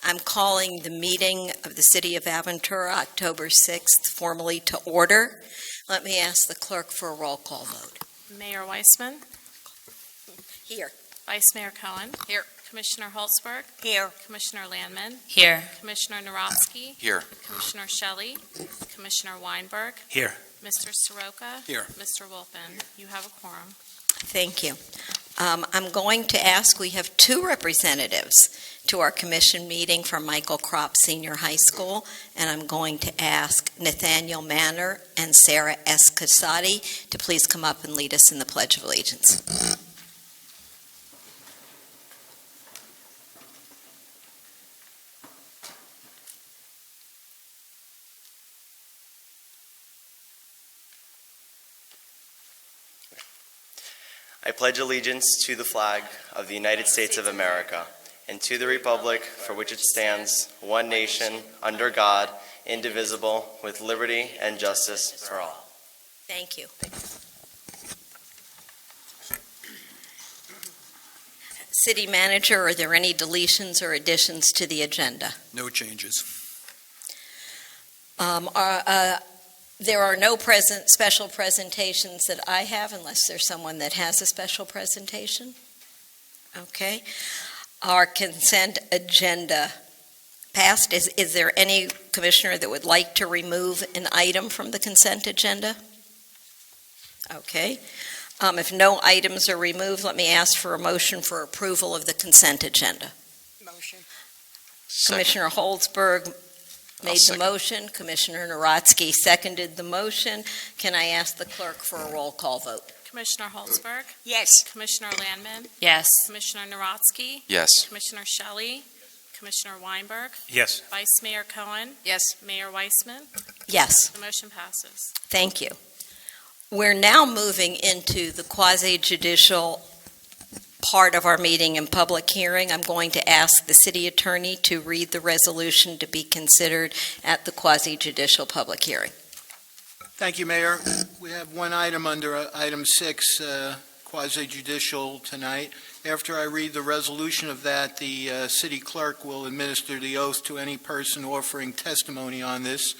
I'm calling the meeting of the City of Aventura, October 6th, formally to order. Let me ask the clerk for a roll call vote. Mayor Weissman. Here. Vice Mayor Cohen. Here. Commissioner Holzberg. Here. Commissioner Landman. Here. Commissioner Narotsky. Here. Commissioner Shelley. Commissioner Weinberg. Here. Mr. Soroka. Here. Mr. Wolfen. You have a quorum. Thank you. I'm going to ask, we have two representatives to our commission meeting from Michael Kropp Senior High School, and I'm going to ask Nathaniel Manor and Sarah S. Casati to please come up and lead us in the Pledge of Allegiance. I pledge allegiance to the flag of the United States of America and to the republic for which it stands, one nation, under God, indivisible, with liberty and justice for all. Thank you. City Manager, are there any deletions or additions to the agenda? No changes. There are no special presentations that I have, unless there's someone that has a special presentation. Okay. Our consent agenda passed. Is there any commissioner that would like to remove an item from the consent agenda? Okay. If no items are removed, let me ask for a motion for approval of the consent agenda. Motion. Commissioner Holzberg made the motion. Commissioner Narotsky seconded the motion. Can I ask the clerk for a roll call vote? Commissioner Holzberg. Yes. Commissioner Landman. Yes. Commissioner Narotsky. Yes. Commissioner Shelley. Commissioner Weinberg. Yes. Vice Mayor Cohen. Yes. Mayor Weissman. Yes. The motion passes. Thank you. We're now moving into the quasi-judicial part of our meeting and public hearing. I'm going to ask the city attorney to read the resolution to be considered at the quasi-judicial public hearing. Thank you, Mayor. We have one item under item 6, quasi-judicial tonight. After I read the resolution of that, the city clerk will administer the oath to any person offering testimony on this.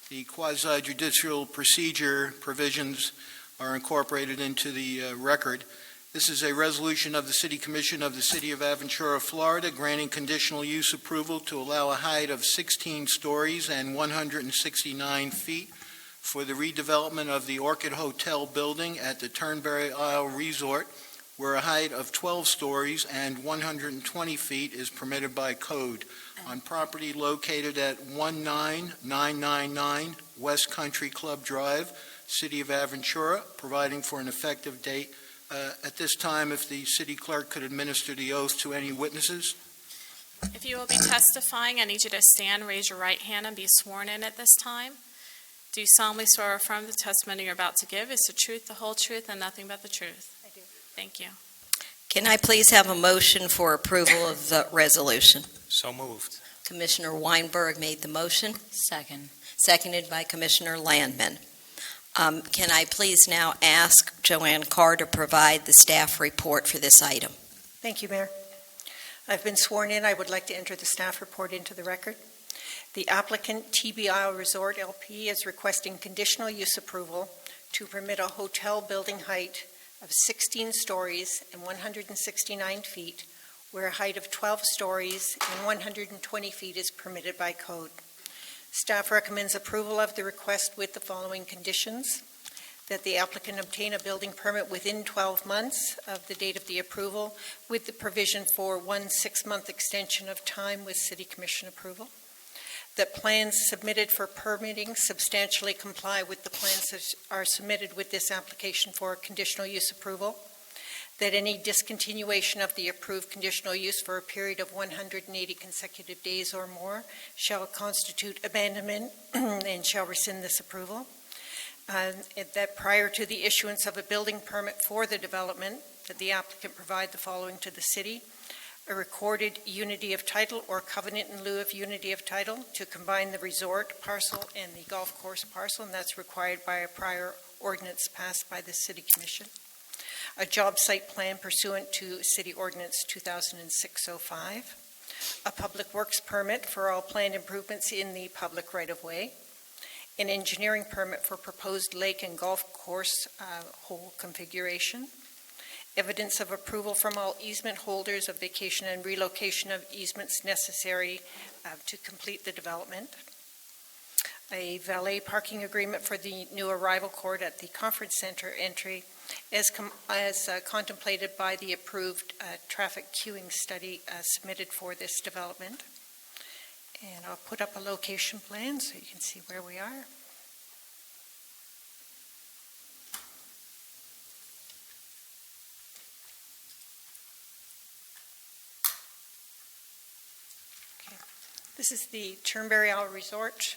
The quasi-judicial procedure provisions are incorporated into the record. This is a resolution of the City Commission of the City of Aventura, Florida, granting conditional use approval to allow a height of 16 stories and 169 feet for the redevelopment of the Orchid Hotel building at the Turnberry Isle Resort, where a height of 12 stories and 120 feet is permitted by code on property located at 19999 West Country Club Drive, City of Aventura, providing for an effective date. At this time, if the city clerk could administer the oath to any witnesses. If you will be testifying, I need you to stand, raise your right hand, and be sworn in at this time. Do you solemnly swear or affirm the testimony you're about to give is the truth, the whole truth, and nothing but the truth? I do. Thank you. Can I please have a motion for approval of the resolution? So moved. Commissioner Weinberg made the motion, Second. seconded by Commissioner Landman. Can I please now ask Joanne Carr to provide the staff report for this item? Thank you, Mayor. I've been sworn in. I would like to enter the staff report into the record. The applicant, TB Isle Resort LP, is requesting conditional use approval to permit a hotel building height of 16 stories and 169 feet, where a height of 12 stories and 120 feet is permitted by code. Staff recommends approval of the request with the following conditions: that the applicant obtain a building permit within 12 months of the date of the approval, with the provision for 1 6-month extension of time with City Commission approval; that plans submitted for permitting substantially comply with the plans that are submitted with this application for conditional use approval; that any discontinuation of the approved conditional use for a period of 180 consecutive days or more shall constitute abandonment and shall rescind this approval; that prior to the issuance of a building permit for the development, that the applicant provide the following to the city: a recorded unity of title or covenant in lieu of unity of title to combine the resort parcel and the golf course parcel, and that's required by a prior ordinance passed by the City Commission; a job site plan pursuant to City Ordinance 2006-05, a public works permit for all planned improvements in the public right-of-way, an engineering permit for proposed lake and golf course hole configuration, evidence of approval from all easement holders of vacation and relocation of easements necessary to complete the development, a valet parking agreement for the new arrival court at the conference center entry as contemplated by the approved traffic queuing study submitted for this development. And I'll put up a location plan so you can see where we are. Okay. This is the Turnberry Isle Resort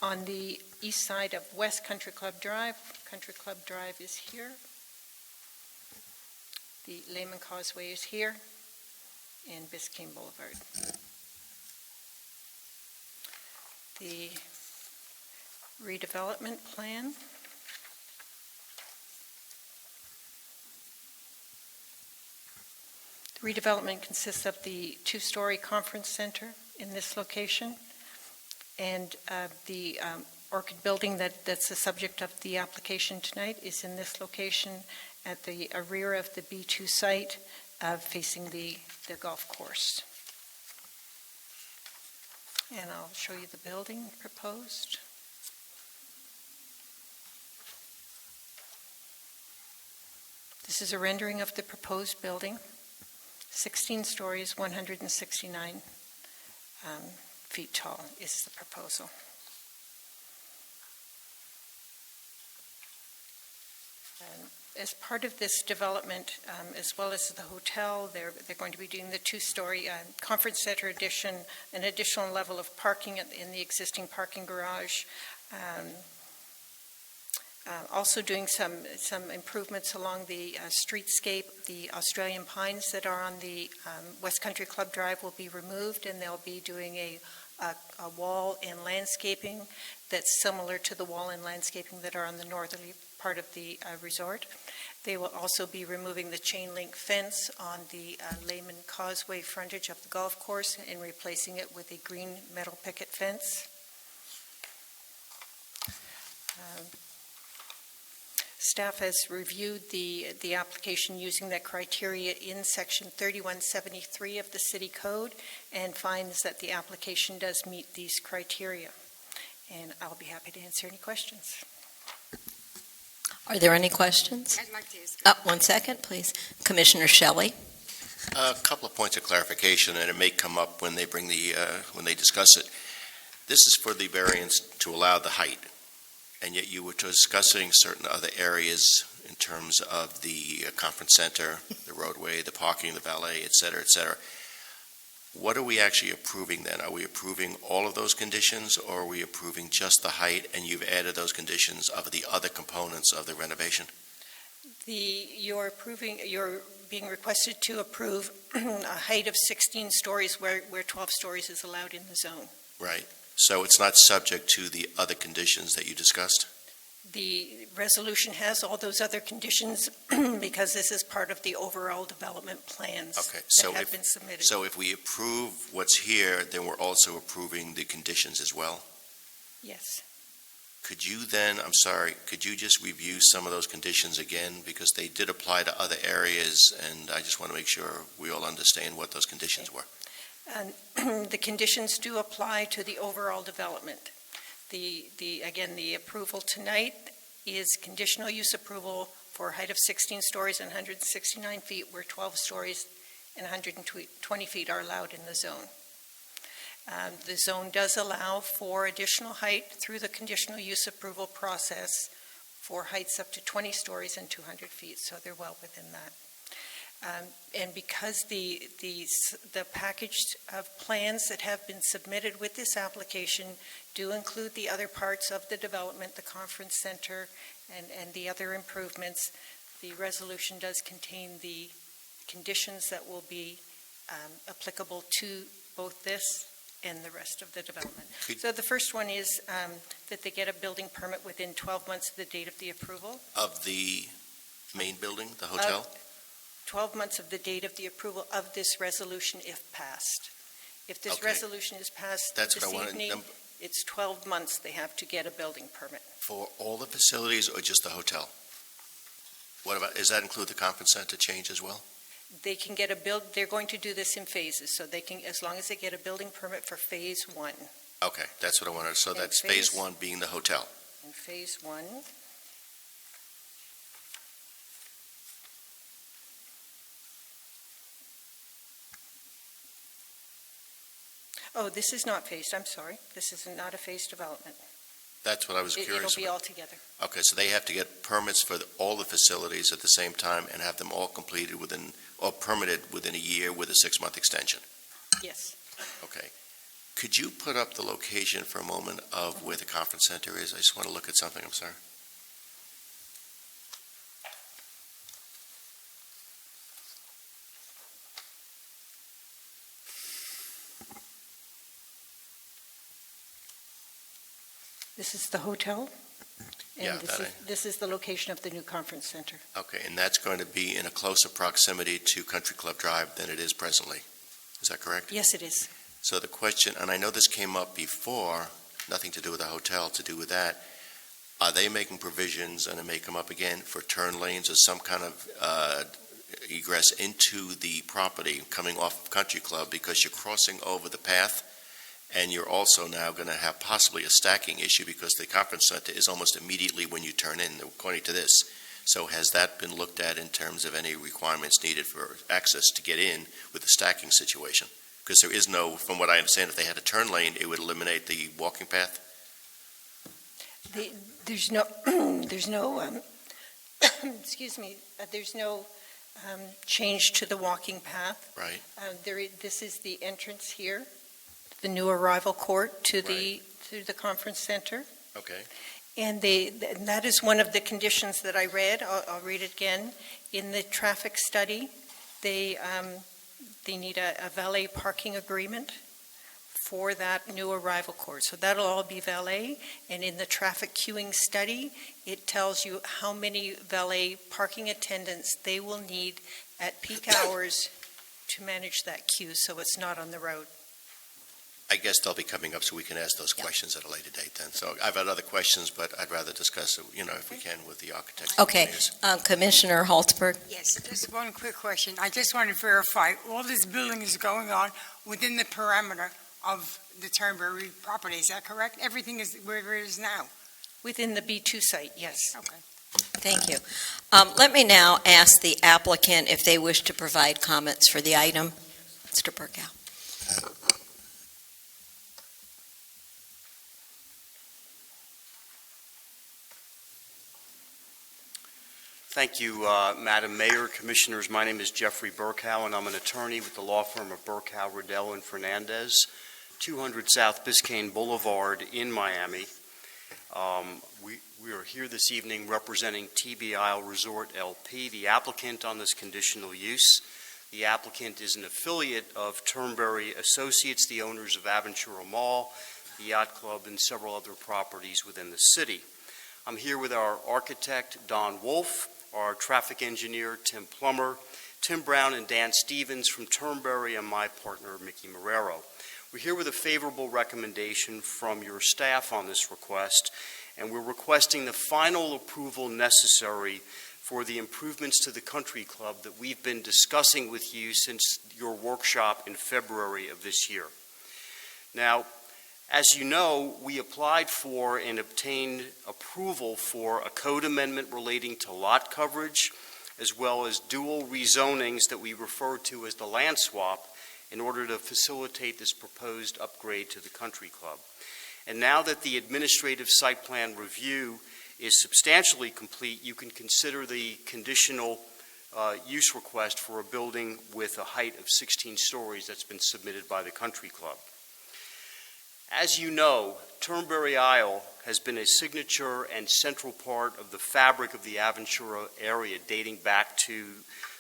on the east side of West Country Club Drive. Country Club Drive is here. The Lehman Causeway is here, and Biscayne Boulevard. The redevelopment plan. The redevelopment consists of the two-story conference center in this location, and the Orchid building that's the subject of the application tonight is in this location at the rear of the B2 site facing the golf course. And I'll show you the building proposed. This is a rendering of the proposed building. 16 stories, 169 feet tall is the proposal. As part of this development, as well as the hotel, they're going to be doing the two-story conference center addition, an additional level of parking in the existing parking garage. Also doing some improvements along the streetscape. The Australian pines that are on the West Country Club Drive will be removed, and they'll be doing a wall and landscaping that's similar to the wall and landscaping that are on the northerly part of the resort. They will also be removing the chain link fence on the Lehman Causeway frontage of the golf course and replacing it with a green metal picket fence. Staff has reviewed the application using that criteria in Section 3173 of the City Code and finds that the application does meet these criteria. And I'll be happy to answer any questions. Are there any questions? I'd like to ask. One second, please. Commissioner Shelley. A couple of points of clarification, and it may come up when they bring when they discuss it. This is for the variance to allow the height, and yet you were discussing certain other areas in terms of the conference center, the roadway, the parking, the valet, et cetera, et cetera. What are we actually approving then? Are we approving all of those conditions, or are we approving just the height, and you've added those conditions of the other components of the renovation? You're being requested to approve a height of 16 stories where 12 stories is allowed in the zone. Right. So it's not subject to the other conditions that you discussed? The resolution has all those other conditions because this is part of the overall development plans that have been submitted. So if we approve what's here, then we're also approving the conditions as well? Yes. Could you then, I'm sorry, could you just review some of those conditions again? Because they did apply to other areas, and I just want to make sure we all understand what those conditions were. And the conditions do apply to the overall development. Again, the approval tonight is conditional use approval for a height of 16 stories and 169 feet, where 12 stories and 120 feet are allowed in the zone. The zone does allow for additional height through the conditional use approval process for heights up to 20 stories and 200 feet, so they're well within that. And because the package of plans that have been submitted with this application do include the other parts of the development, the conference center, and the other improvements, the resolution does contain the conditions that will be applicable to both this and the rest of the development. So the first one is that they get a building permit within 12 months of the date of the approval. Of the main building, the hotel? 12 months of the date of the approval of this resolution if passed. If this Okay. resolution is passed That's this what I wanted. evening, it's 12 months they have to get a building permit. For all the facilities or just the hotel? What about, does that include the conference center change as well? They can get they're going to do this in phases, so they can, as long as they get a building permit for phase one. Okay, that's what I wanted. So And that's phase- phase one being the hotel. In phase one, oh, this is not phased, I'm sorry. This is not a phased development. That's what I was It'll curious be about. all together. Okay, so they have to get permits for all the facilities at the same time and have them all completed within, or permitted within a year with a 6-month extension? Yes. Okay. Could you put up the location for a moment of where the conference center is? I just want to look at something, I'm sorry. This is the hotel. Yeah, And this is the location of the new conference center. Okay, and that's going to be in a closer proximity to Country Club Drive than it is presently. Is that correct? Yes, it is. So the question, and I know this came up before, nothing to do with the hotel, to do with that, are they making provisions, and it may come up again, for turn lanes or some kind of egress into the property coming off of Country Club because you're crossing over the path, and you're also now going to have possibly a stacking issue because the conference center is almost immediately when you turn in, according to this. So has that been looked at in terms of any requirements needed for access to get in with the stacking situation? Because there is no, from what I understand, if they had a turn lane, it would eliminate the walking path? There's no, excuse me, there's no change to the walking path. Right. This is the entrance here, the new arrival court to through the conference center. Okay. And that is one of the conditions that I read. I'll read it again. In the traffic study, they need a valet parking agreement for that new arrival court. So that'll all be valet. And in the traffic queuing study, it tells you how many valet parking attendants they will need at peak hours to manage that queue, so it's not on the road. I guess they'll be coming up so we can ask those questions at a later date then. So I've had other questions, but I'd rather discuss it, if we can, with the architect. Okay, Commissioner Halsberg. Yes, just one quick question. I just want to verify, all this building is going on within the parameter of the Turnberry property, is that correct? Everything is where it is now? Within the B2 site, yes. Okay. Thank you. Let me now ask the applicant if they wish to provide comments for the item. Mr. Burkow. Thank you, Madam Mayor, Commissioners. My name is Jeffrey Burkow, and I'm an attorney with the law firm of Burkow, Riddell, and Fernandez, 200 South Biscayne Boulevard in Miami. We are here this evening representing TB Isle Resort LP, the applicant on this conditional use. The applicant is an affiliate of Turnberry Associates, the owners of Aventura Mall, the Yacht Club, and several other properties within the city. I'm here with our architect, Don Wolf, our traffic engineer, Tim Plummer, Tim Brown and Dan Stevens from Turnberry, and my partner, Mickey Marrero. We're here with a favorable recommendation from your staff on this request, and we're requesting the final approval necessary for the improvements to the country club that we've been discussing with you since your workshop in February of this year. Now, as you know, we applied for and obtained approval for a code amendment relating to lot coverage, as well as dual rezonings that we refer to as the land swap, in order to facilitate this proposed upgrade to the country club. And now that the administrative site plan review is substantially complete, you can consider the conditional use request for a building with a height of 16 stories that's been submitted by the country club. As you know, Turnberry Isle has been a signature and central part of the fabric of the Aventura area dating back to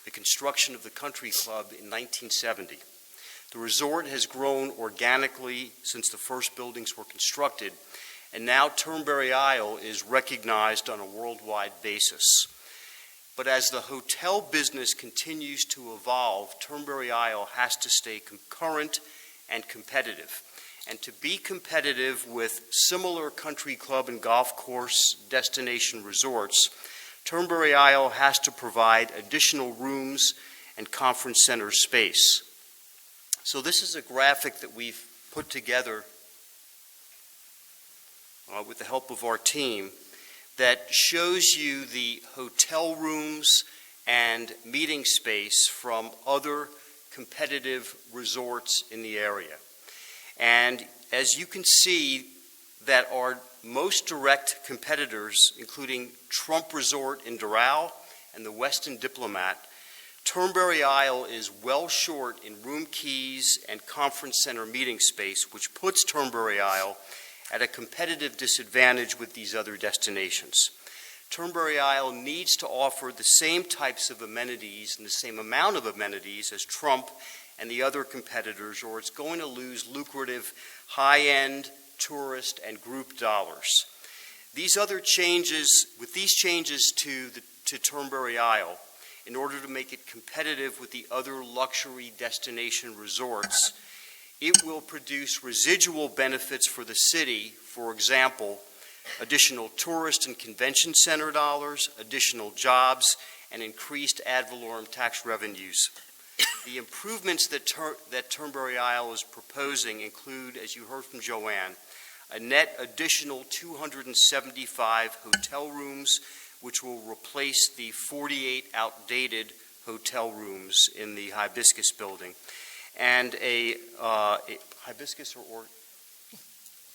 the construction of the country club in 1970. The resort has grown organically since the first buildings were constructed, and now Turnberry Isle is recognized on a worldwide basis. But as the hotel business continues to evolve, Turnberry Isle has to stay concurrent and competitive. And to be competitive with similar country club and golf course destination resorts, Turnberry Isle has to provide additional rooms and conference center space. So this is a graphic that we've put together with the help of our team that shows you the hotel rooms and meeting space from other competitive resorts in the area. And as you can see, that our most direct competitors, including Trump Resort in Doral and the Westin Diplomat, Turnberry Isle is well short in room keys and conference center meeting space, which puts Turnberry Isle at a competitive disadvantage with these other destinations. Turnberry Isle needs to offer the same types of amenities and the same amount of amenities as Trump and the other competitors, or it's going to lose lucrative high-end tourist and group dollars. These other changes, with these changes to Turnberry Isle, in order to make it competitive with the other luxury destination resorts, it will produce residual benefits for the city. For example, additional tourist and convention center dollars, additional jobs, and increased ad valorem tax revenues. The improvements that Turnberry Isle is proposing include, as you heard from Joanne, a net additional 275 hotel rooms, which will replace the 48 outdated hotel rooms in the Hibiscus building, and a Hibiscus or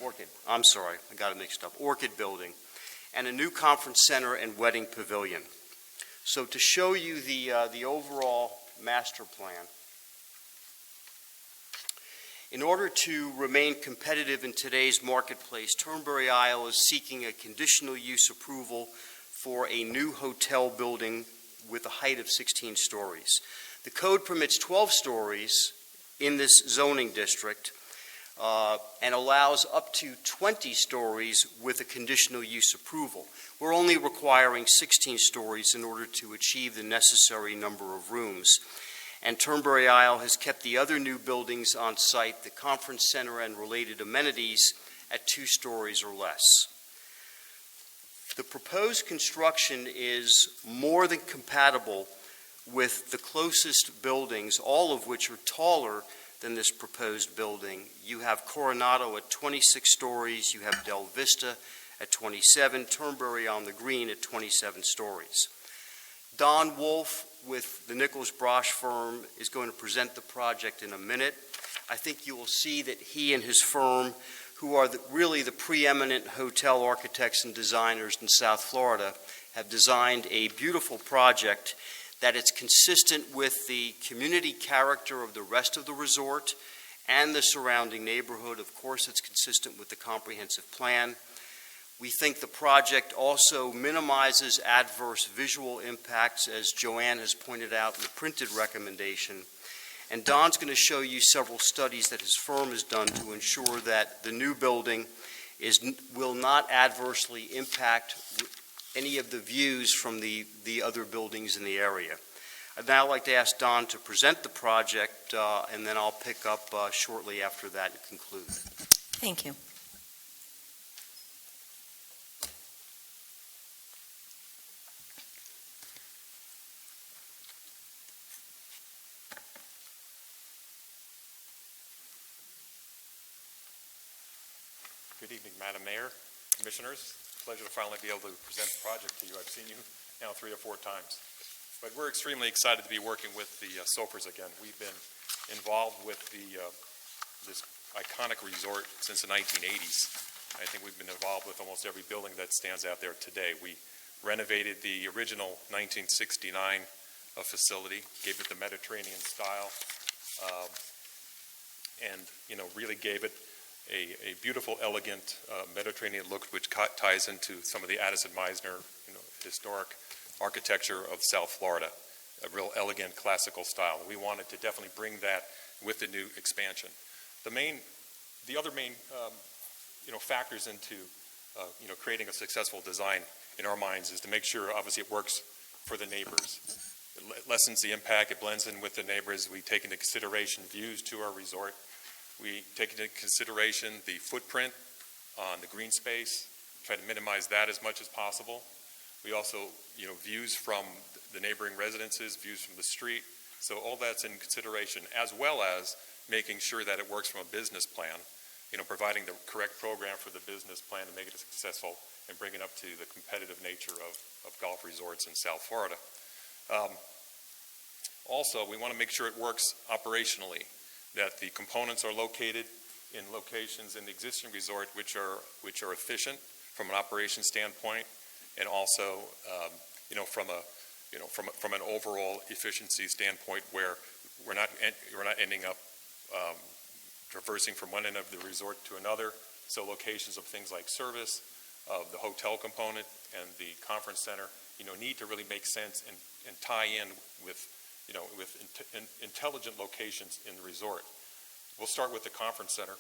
Orchid, I'm sorry, I got it mixed up, Orchid building, and a new conference center and wedding pavilion. So to show you the overall master plan, in order to remain competitive in today's marketplace, Turnberry Isle is seeking a conditional use approval for a new hotel building with a height of 16 stories. The code permits 12 stories in this zoning district and allows up to 20 stories with a conditional use approval. We're only requiring 16 stories in order to achieve the necessary number of rooms. And Turnberry Isle has kept the other new buildings on site, the conference center and related amenities, at 2 stories or less. The proposed construction is more than compatible with the closest buildings, all of which are taller than this proposed building. You have Coronado at 26 stories, you have Del Vista at 27, Turnberry on the Green at 27 stories. Don Wolf with the Nichols Brosh firm is going to present the project in a minute. I think you will see that he and his firm, who are really the preeminent hotel architects and designers in South Florida, have designed a beautiful project that it's consistent with the community character of the rest of the resort and the surrounding neighborhood. Of course, it's consistent with the comprehensive plan. We think the project also minimizes adverse visual impacts, as Joanne has pointed out in the printed recommendation. And Don's going to show you several studies that his firm has done to ensure that the new building will not adversely impact any of the views from the other buildings in the area. I'd now like to ask Don to present the project, and then I'll pick up shortly after that and conclude. Thank you. Good evening, Madam Mayor, Commissioners. Pleasure to finally be able to present the project to you. I've seen you now 3 or 4 times. But we're extremely excited to be working with the Sopers again. We've been involved with this iconic resort since the 1980s. I think we've been involved with almost every building that stands out there today. We renovated the original 1969 facility, gave it the Mediterranean style, and really gave it a beautiful, elegant Mediterranean look, which ties into some of the Addison Meisner, historic architecture of South Florida, a real elegant, classical style. We wanted to definitely bring that with the new expansion. The other main, factors into, creating a successful design in our minds is to make sure, obviously, it works for the neighbors. It lessens the impact, it blends in with the neighbors. We take into consideration views to our resort. We take into consideration the footprint on the green space, try to minimize that as much as possible. We also, views from the neighboring residences, views from the street. So all that's in consideration, as well as making sure that it works from a business plan, providing the correct program for the business plan to make it successful and bring it up to the competitive nature of golf resorts in South Florida. Also, we want to make sure it works operationally, that the components are located in locations in the existing resort which are efficient from an operation standpoint, and also, from an overall efficiency standpoint, where we're not ending up traversing from one end of the resort to another. So locations of things like service, the hotel component, and the conference center, need to really make sense and tie in with intelligent locations in the resort. We'll start with the conference center.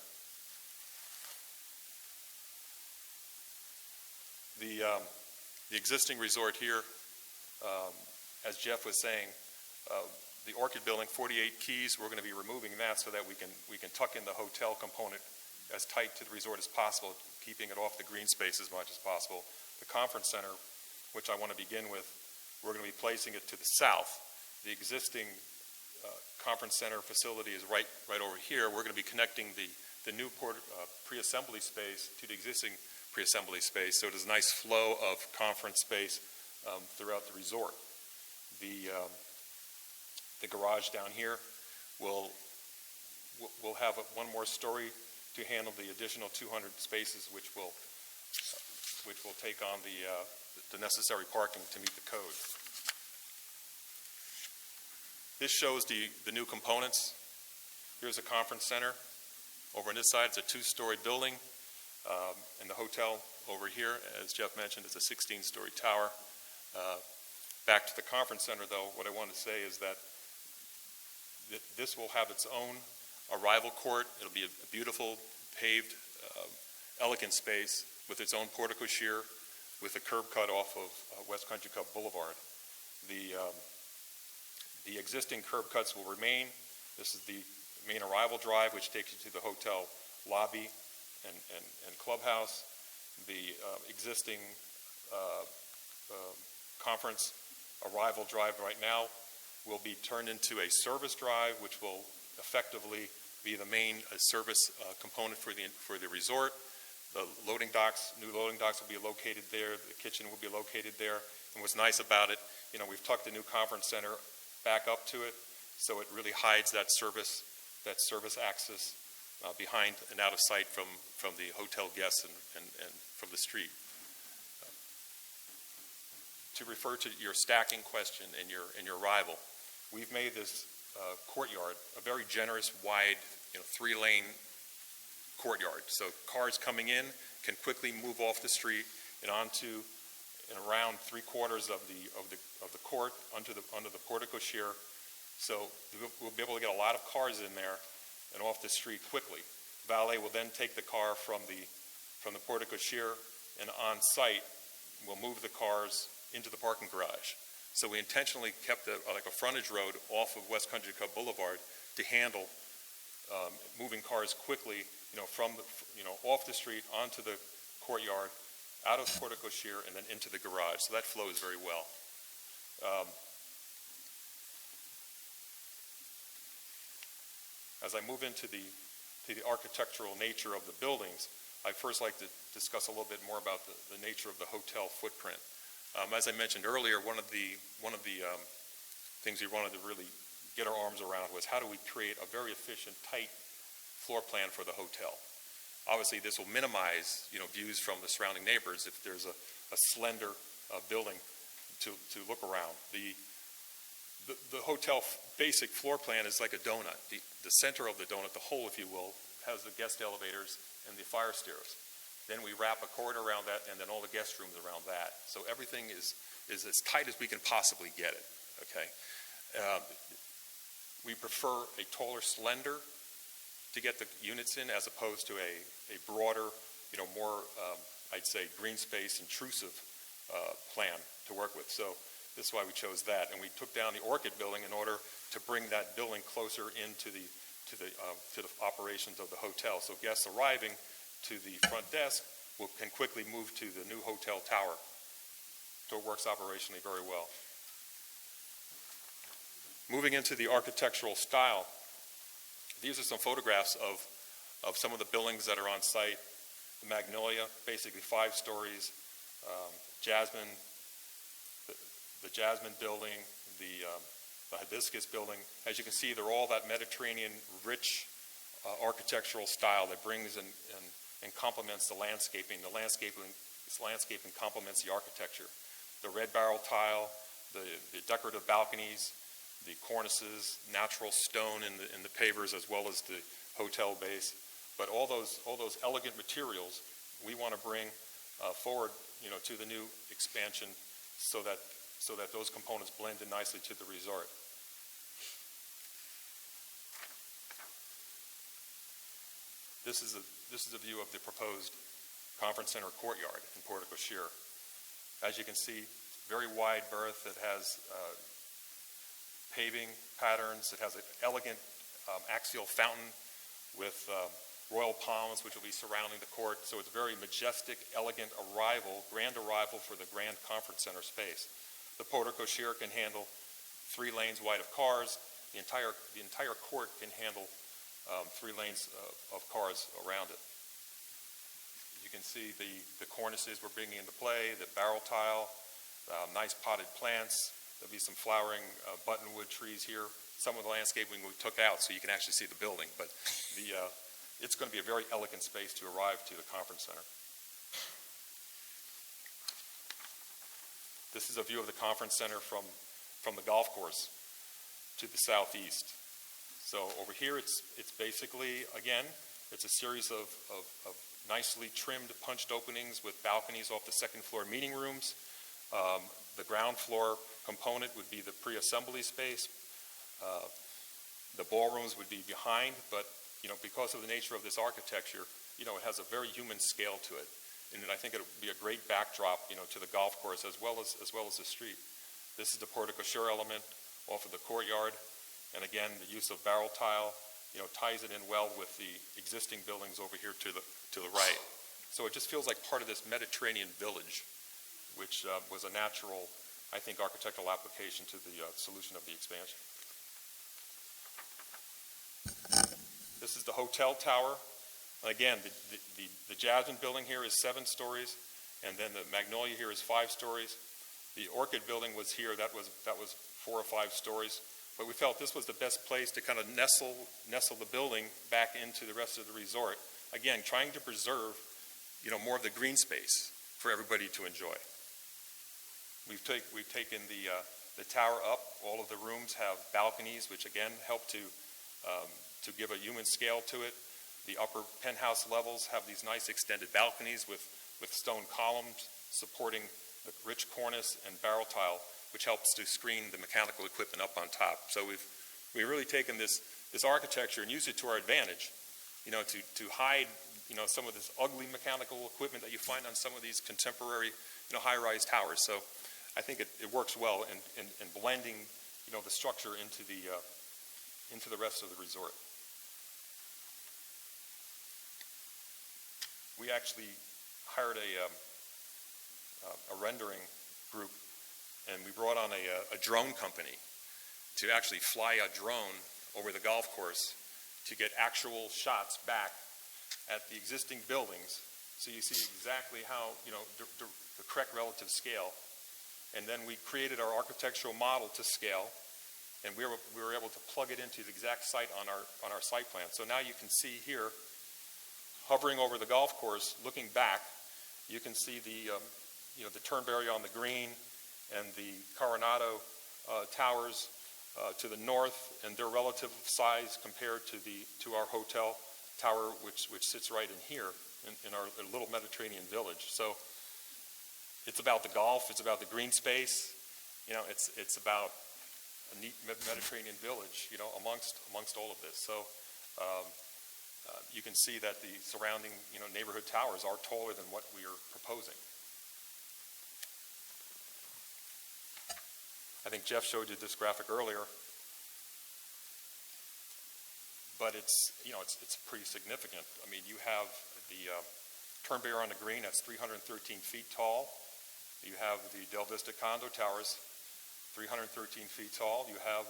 The existing resort here, as Jeff was saying, the Orchid Building, 48 keys, we're going to be removing that so that we can tuck in the hotel component as tight to the resort as possible, keeping it off the green space as much as possible. The conference center, which I want to begin with, we're going to be placing it to the south. The existing conference center facility is right over here. We're going to be connecting the new pre-assembly space to the existing pre-assembly space, so it is a nice flow of conference space throughout the resort. The garage down here will have one more story to handle the additional 200 spaces, which will take on the necessary parking to meet the code. This shows the new components. Here's a conference center. Over on this side, it's a 2-story building. And the hotel over here, as Jeff mentioned, is a 16-story tower. Back to the conference center, though, what I want to say is that this will have its own arrival court. It'll be a beautiful, paved, elegant space with its own portico sheer, with a curb cut off of West Country Club Boulevard. The existing curb cuts will remain. This is the main arrival drive, which takes you to the hotel lobby and clubhouse. The existing conference arrival drive right now will be turned into a service drive, which will effectively be the main service component for the resort. The loading docks, new loading docks will be located there. The kitchen will be located there. And what's nice about it, we've tucked the new conference center back up to it, so it really hides that service access behind and out of sight from the hotel guests and from the street. To refer to your stacking question and your arrival, we've made this courtyard a very generous, wide, 3-lane courtyard. So cars coming in can quickly move off the street and onto and around 3/4 of the court under the portico sheer. So we'll be able to get a lot of cars in there and off the street quickly. Valet will then take the car from the portico sheer, and on site we'll move the cars into the parking garage. So we intentionally kept a frontage road off of West Country Club Boulevard to handle moving cars quickly, from off the street onto the courtyard, out of portico sheer, and then into the garage. So that flows very well. As I move into the architectural nature of the buildings, I'd first like to discuss a little bit more about the nature of the hotel footprint. As I mentioned earlier, one of the things we wanted to really get our arms around was how do we create a very efficient, tight floor plan for the hotel. Obviously, this will minimize views from the surrounding neighbors if there's a slender building to look around. The hotel basic floor plan is like a donut. The center of the donut, the hole, if you will, has the guest elevators and the fire stairs. Then we wrap a corridor around that, and then all the guest rooms around that. So everything is as tight as we can possibly get it. Okay. We prefer a taller slender to get the units in, as opposed to a broader, more, I'd say, green space intrusive plan to work with. So this is why we chose that. And we took down the Orchid building in order to bring that building closer into the operations of the hotel. So guests arriving to the front desk can quickly move to the new hotel tower. So it works operationally very well. Moving into the architectural style, these are some photographs of some of the buildings that are on site. The Magnolia, basically 5 stories. Jasmine, the Jasmine building, the Hibiscus building. As you can see, they're all that Mediterranean rich architectural style that brings and complements the landscaping. The landscaping complements the architecture. The red barrel tile, the decorative balconies, the cornices, natural stone in the pavers, as well as the hotel base. But all those elegant materials we want to bring forward, to the new expansion, so that those components blend in nicely to the resort. This is a view of the proposed conference center courtyard in Portico Shear. As you can see, very wide berth that has paving patterns. It has an elegant axial fountain with royal palms, which will be surrounding the court. So it's a very majestic, elegant grand arrival for the grand conference center space. The Portico Shear can handle 3 lanes wide of cars. The entire court can handle 3 lanes of cars around it. You can see the cornices we're bringing into play, the barrel tile, nice potted plants. There'll be some flowering buttonwood trees here. Some of the landscaping we took out so you can actually see the building, but it's going to be a very elegant space to arrive to the conference center. This is a view of the conference center from the golf course to the southeast. So over here, it's basically, again, it's a series of nicely trimmed, punched openings with balconies off the second floor meeting rooms. The ground floor component would be the pre-assembly space. The ballrooms would be behind, but because of the nature of this architecture, it has a very human scale to it. And I think it would be a great backdrop, to the golf course as well as the street. This is the Portico Shear element off of the courtyard. And again, the use of barrel tile, ties it in well with the existing buildings over here to the right. So it just feels like part of this Mediterranean village, which was a natural, I think, architectural application to the solution of the expansion. This is the hotel tower. Again, the Jasmine building here is 7 stories, and then the Magnolia here is 5 stories. The Orchid building was here. That was 4 or 5 stories. But we felt this was the best place to kind of nestle the building back into the rest of the resort. Again, trying to preserve, more of the green space for everybody to enjoy. We've taken the tower up. All of the rooms have balconies, which again help to give a human scale to it. The upper penthouse levels have these nice extended balconies with stone columns supporting the rich cornice and barrel tile, which helps to screen the mechanical equipment up on top. So we've really taken this architecture and used it to our advantage, to hide, some of this ugly mechanical equipment that you find on some of these contemporary, high-rise towers. So I think it works well in blending, the structure into the rest of the resort. We actually hired a rendering group, and we brought on a drone company to actually fly a drone over the golf course to get actual shots back at the existing buildings, so you see exactly how, the correct relative scale. And then we created our architectural model to scale, and we were able to plug it into the exact site on our site plan. So now you can see here, hovering over the golf course, looking back, you can see the Turnberry on the green and the Coronado towers to the north, and their relative size compared to our hotel tower, which sits right in here in our little Mediterranean village. So it's about the golf, it's about the green space, it's about a neat Mediterranean village, amongst all of this. So you can see that the surrounding, neighborhood towers are taller than what we are proposing. I think Jeff showed you this graphic earlier, but it's pretty significant. I mean, you have the turn barrier on the green, that's 313 feet tall. You have the Del Vista condo towers, 313 feet tall. You have,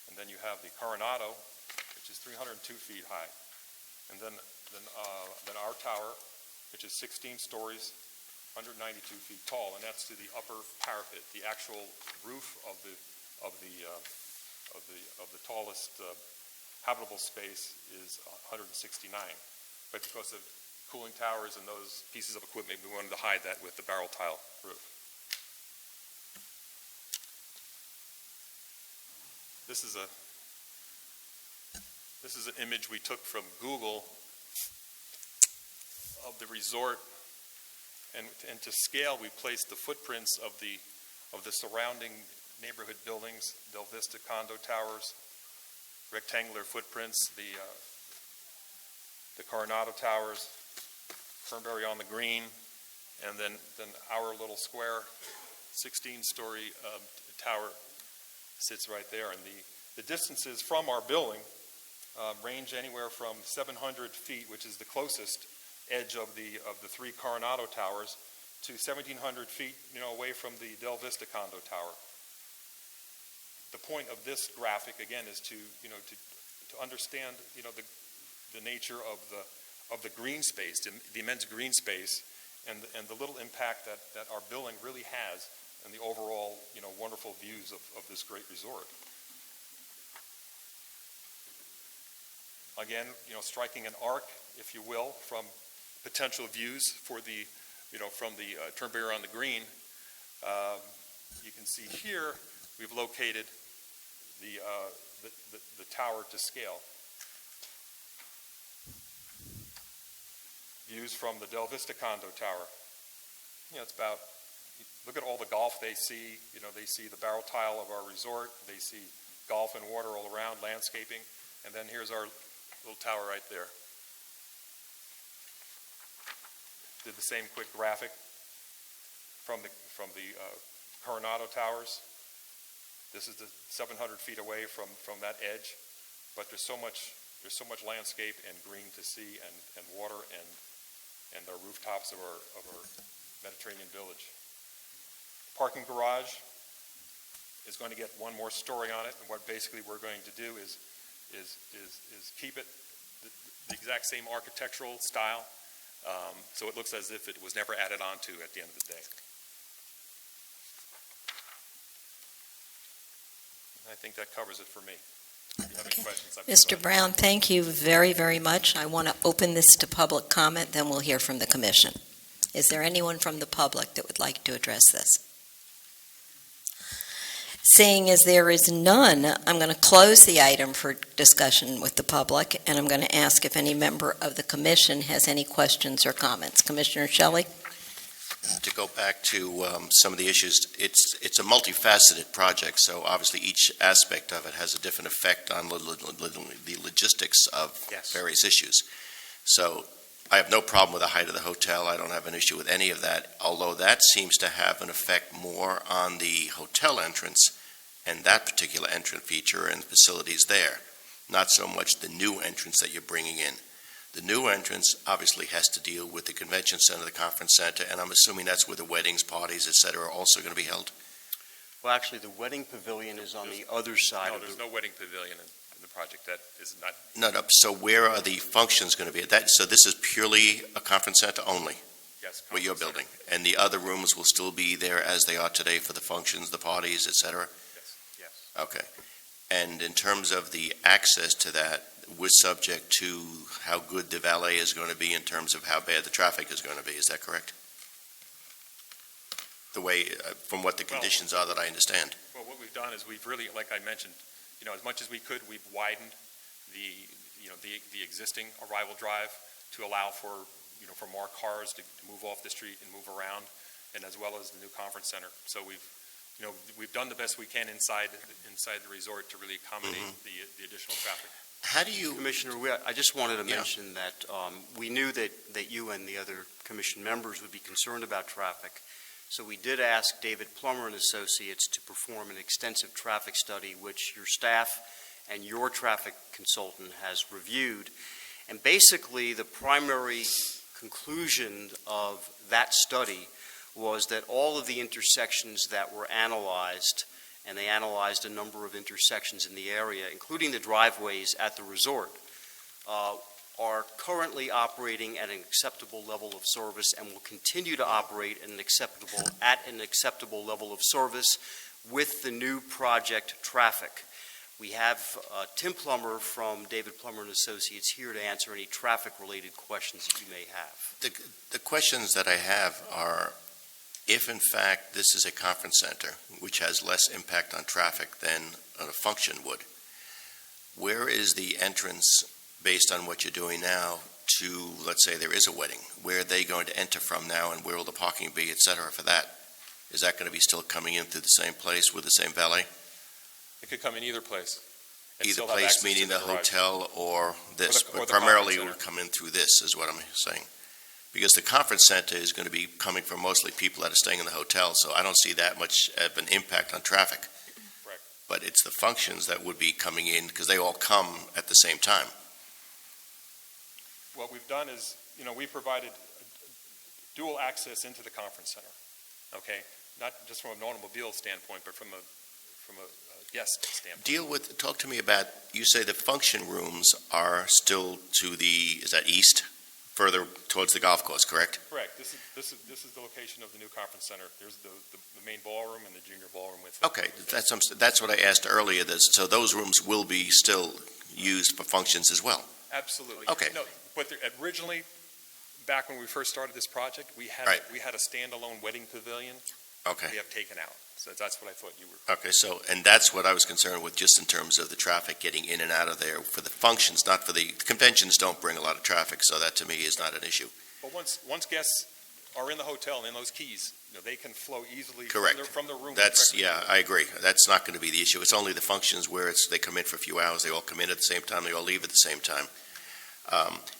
and then you have the Coronado, which is 302 feet high. And then our tower, which is 16 stories, 192 feet tall, and that's to the upper parapet. The actual roof of the tallest habitable space is 169. But because of cooling towers and those pieces of equipment, we wanted to hide that with the barrel tile roof. This is an image we took from Google of the resort, and to scale, we placed the footprints of the surrounding neighborhood buildings, Del Vista condo towers, rectangular footprints, the Coronado towers, Fernberry on the green, and then our little square 16-story tower sits right there. And the distances from our building range anywhere from 700 feet, which is the closest edge of the three Coronado towers, to 1,700 feet, away from the Del Vista condo tower. The point of this graphic, again, is to understand, the nature of the green space, the immense green space, and the little impact that our building really has in the overall, wonderful views of this great resort. Again, striking an arc, if you will, from potential views for the, from the turn barrier on the green. You can see here we've located the tower to scale. Views from the Del Vista condo tower. It's about, look at all the golf they see. They see the barrel tile of our resort. They see golf and water all around, landscaping. And then here's our little tower right there. Did the same quick graphic from the Coronado towers. This is the 700 feet away from that edge, but there's so much landscape and green to see, and water and the rooftops of our Mediterranean village. Parking garage is going to get one more story on it, and what basically we're going to do is keep it the exact same architectural style, so it looks as if it was never added onto at the end of the day. And I think that covers it for me. If you have any questions, Mr. Brown, thank you very, very much. I want to open this to public comment, then we'll hear from the commission. Is there anyone from the public that would like to address this? Seeing as there is none, I'm going to close the item for discussion with the public, and I'm going to ask if any member of the commission has any questions or comments. Commissioner Shelley? To go back to some of the issues, it's a multifaceted project, so obviously each aspect of it has a different effect on the logistics of Yes. various issues. So I have no problem with the height of the hotel. I don't have an issue with any of that, although that seems to have an effect more on the hotel entrance and that particular entrance feature and facilities there, not so much the new entrance that you're bringing in. The new entrance obviously has to deal with the convention center, the conference center, and I'm assuming that's where the weddings, parties, et cetera, are also going to be held. Well, actually, the wedding pavilion is on the other side No, of there's the... no wedding pavilion in the project. That is not. No, so where are the functions going to be? So this is purely a conference center only, Yes. what you're conference building? And the other rooms will still be there as they are today for the functions, the parties, et cetera? center. Yes. Okay. And in terms of the access to that, we're subject to how good the valet is going to be in terms of how bad the traffic is going to be. Is that correct? The way, from what the conditions are that I understand. Well, what we've done is we've really, like I mentioned, as much as we could, we've widened the existing arrival drive to allow for more cars to move off the street and move around, and as well as the new conference center. So we've done the best we can inside the resort to really accommodate the additional traffic. How do you, Commissioner, I just wanted to Yeah. mention that we knew that you and the other commission members would be concerned about traffic. So we did ask David Plummer and Associates to perform an extensive traffic study, which your staff and your traffic consultant has reviewed. And basically, the primary conclusion of that study was that all of the intersections that were analyzed, and they analyzed a number of intersections in the area, including the driveways at the resort, are currently operating at an acceptable level of service and will continue to operate at an acceptable level of service with the new project traffic. We have Tim Plummer from David Plummer and Associates here to answer any traffic-related questions that you may have. The questions that I have are, if in fact this is a conference center, which has less impact on traffic than a function would, where is the entrance based on what you're doing now to, let's say there is a wedding, where are they going to enter from now and where will the parking be, et cetera, for that? Is that going to be still coming in through the same place with the same valet? It could come in either place. and Either still have place, access to meaning the garage. hotel or this, Or the but primarily it conference would come in through this, is what I'm saying. Because the conference center is going to be coming from mostly people that are staying in the hotel, so I don't see that much of an impact on traffic. Correct. But it's the functions that would be coming in, because they all come at the same time. What we've done is, we provided dual access into the conference center, okay? Not just from an automobile standpoint, but from a guest standpoint. Talk to me about, you say the function rooms are still to the, is that east? Further towards the golf course, correct? Correct. This is the location of the new conference center. There's the main ballroom and the junior ballroom with it. Okay, that's what I asked earlier, so those rooms will be still used for functions as well? Absolutely. Okay. No, but originally, back when we first started this project, we had Right. a standalone wedding pavilion Okay. we have taken out. So that's what I thought you were. Okay, and that's what I was concerned with, just in terms of the traffic getting in and out of there for the functions, not for the conventions don't bring a lot of traffic, so that to me is not an issue. But once guests are in the hotel and in those keys, they can flow easily Correct. from the room. That's, directly. yeah, I agree. That's not going to be the issue. It's only the functions where they come in for a few hours, they all come in at the same time, they all leave at the same time.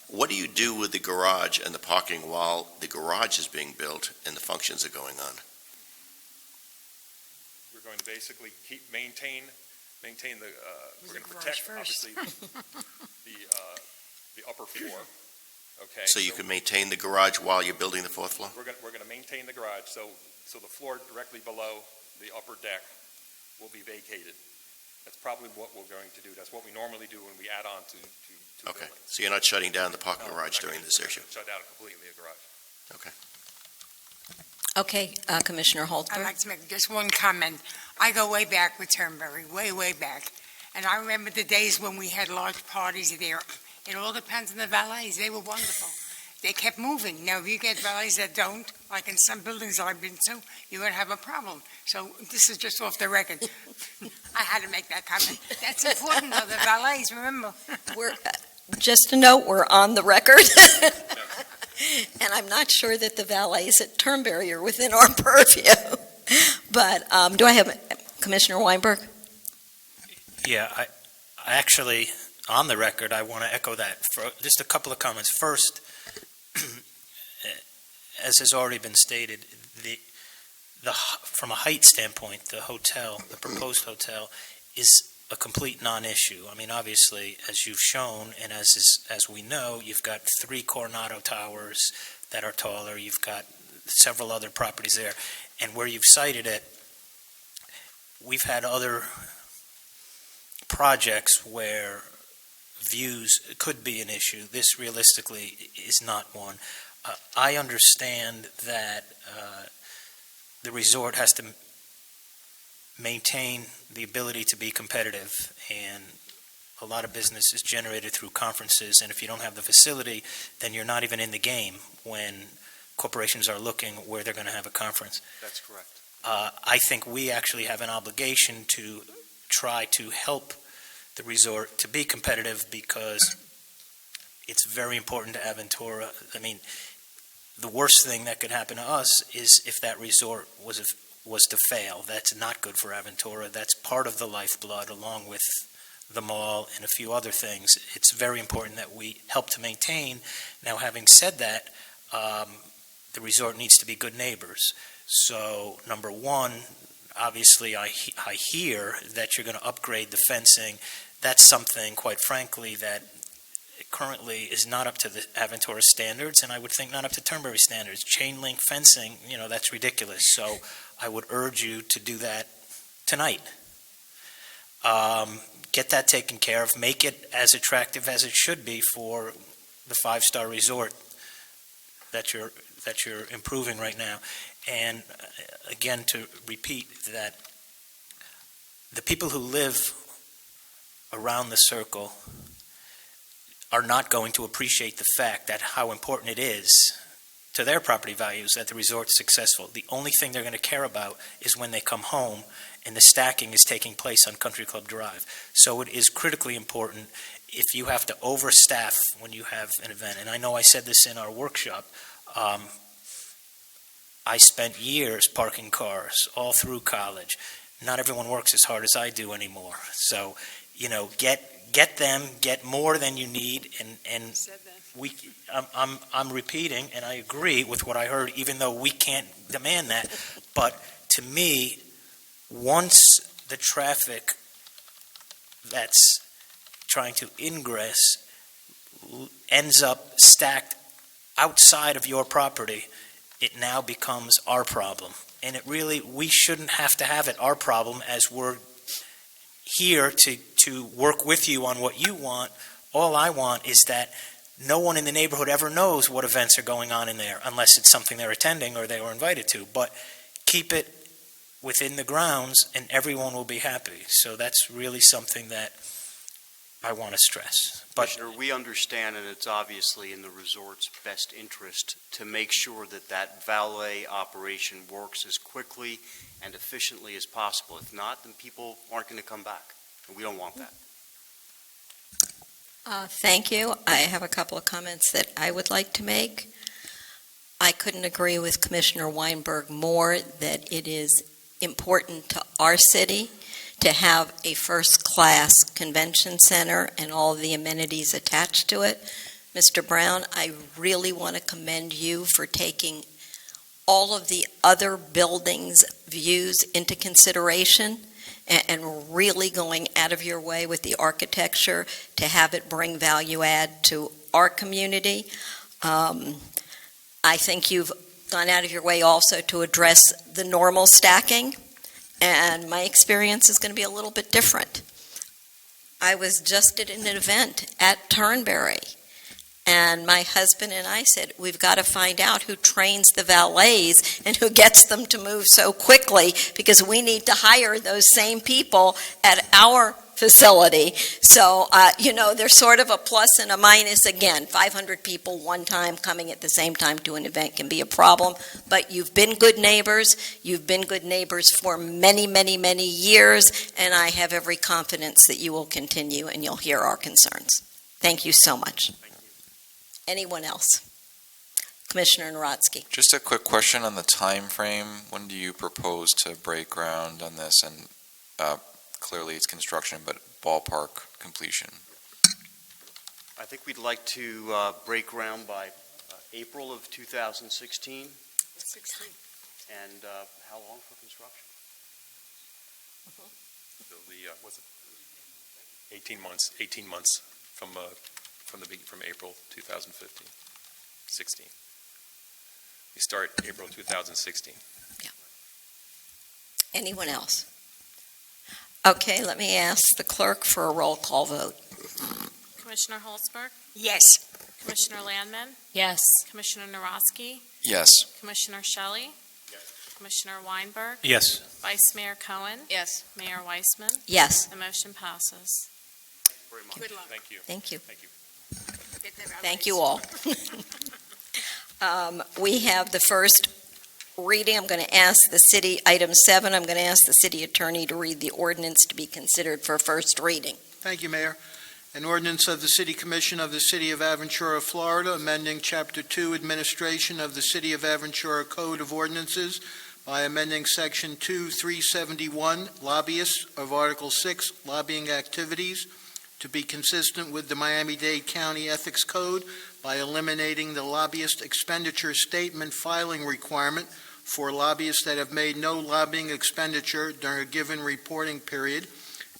What do you do with the garage and the parking while the garage is being built and the functions are going on? We're going to basically maintain the, we're going to garage protect, first. obviously, the upper floor, okay? So you can maintain the garage while you're building the fourth floor? We're going to maintain the garage, so the floor directly below the upper deck will be vacated. That's probably what we're going to do. That's what we normally do when we add on to Okay, buildings. so you're not shutting down the parking No, garage we're not during gonna- this we're issue? gonna Shut down completely a garage. Okay, Commissioner I'd Holzberg. like to make just one comment. I go way back with Turnberry, way, way back. And I remember the days when we had large parties there. It all depends on the valets. They were wonderful. They kept moving. Now, if you get valets that don't, like in some buildings I've been to, you're going to have a problem. So this is just off the record. I had to make that comment. That's important, though, the valets, remember. Just a note, we're on the record. And I'm not sure that the valets at Turnberry are within our purview. But do I have Commissioner Weinberg? Yeah, I actually, on the record, I want to echo that. For just a couple of comments. First, as has already been stated, from a height standpoint, the proposed hotel, is a complete non-issue. I mean, obviously, as you've shown, and as we know, you've got 3 Coronado towers that are taller. You've got several other properties there. And where you've cited it, we've had other projects where views could be an issue. This realistically is not one. I understand that the resort has to maintain the ability to be competitive, and a lot of business is generated through conferences, and if you don't have the facility, then you're not even in the game when corporations are looking where they're going to have a conference. That's correct. I think we actually have an obligation to try to help the resort to be competitive, because it's very important to Aventura. I mean, the worst thing that could happen to us is if that resort was to fail. That's not good for Aventura. That's part of the lifeblood, along with the mall and a few other things. It's very important that we help to maintain. Now, having said that, the resort needs to be good neighbors. So, number one, obviously, I hear that you're going to upgrade the fencing. That's something, quite frankly, that currently is not up to the Aventura standards, and I would think not up to Turnberry standards. Chain link fencing, that's ridiculous. So I would urge you to do that tonight. Get that taken care of. Make it as attractive as it should be for the five-star resort that you're improving right now. And again, to repeat that the people who live around the circle are not going to appreciate the fact that how important it is to their property values that the resort's successful. The only thing they're going to care about is when they come home and the stacking is taking place on Country Club Drive. So it is critically important if you have to overstaff when you have an event. And I know I said this in our workshop. I spent years parking cars all through college. Not everyone works as hard as I do anymore. So, get more than you need, and I'm repeating, and I agree with what I heard, even though we can't demand that. But to me, once the traffic that's trying to ingress ends up stacked outside of your property, it now becomes our problem. And we shouldn't have to have it our problem, as we're here to work with you on what you want. All I want is that no one in the neighborhood ever knows what events are going on in there, unless it's something they're attending or they were invited to. But keep it within the grounds and everyone will be happy. So that's really something that I want to stress. But Commissioner, we understand, and it's obviously in the resort's best interest to make sure that valet operation works as quickly and efficiently as possible. If not, then people aren't going to come back, and we don't want that. Thank you. I have a couple of comments that I would like to make. I couldn't agree with Commissioner Weinberg more that it is important to our city to have a first-class convention center and all the amenities attached to it. Mr. Brown, I really want to commend you for taking all of the other buildings' views into consideration and really going out of your way with the architecture to have it bring value add to our community. I think you've gone out of your way also to address the normal stacking, and my experience is going to be a little bit different. I was just at an event at Turnberry, and my husband and I said, we've got to find out who trains the valets and who gets them to move so quickly, because we need to hire those same people at our facility. So, there's sort of a plus and a minus. Again, 500 people one time coming at the same time to an event can be a problem, but you've been good neighbors. You've been good neighbors for many, many, many years, and I have every confidence that you will continue and you'll hear our concerns. Thank you so much. Anyone else? Commissioner Narodsky. Just a quick question on the time frame. When do you propose to break ground on this? And clearly it's construction, but ballpark completion. I think we'd like to break ground by April of 2016. 16. And how long for construction? Was it 18 months? 18 months from April 2015, 16. We start April 2016. Yeah. Anyone else? Okay, let me ask the clerk for a roll call vote. Commissioner Holzberg, Yes. Commissioner Landman, Yes. Commissioner Narodsky, Yes. Commissioner Shelley, Commissioner Weinberg, yes. Vice Mayor Cohen, Yes. Mayor Weissman. Yes, The motion passes. Very much. Good luck. Thank you. thank you. Thank you. Get the Thank valets. you all. We have the first reading. I'm going to ask the city, item 7, I'm going to ask the city attorney to read the ordinance to be considered for first reading. Thank you, Mayor. An ordinance of the City Commission of the City of Aventura, Florida, amending Chapter 2, Administration of the City of Aventura Code of Ordinances by amending Section 2371, Lobbyists, of Article 6, Lobbying Activities, to be consistent with the Miami-Dade County Ethics Code by eliminating the lobbyist expenditure statement filing requirement for lobbyists that have made no lobbying expenditure during a given reporting period,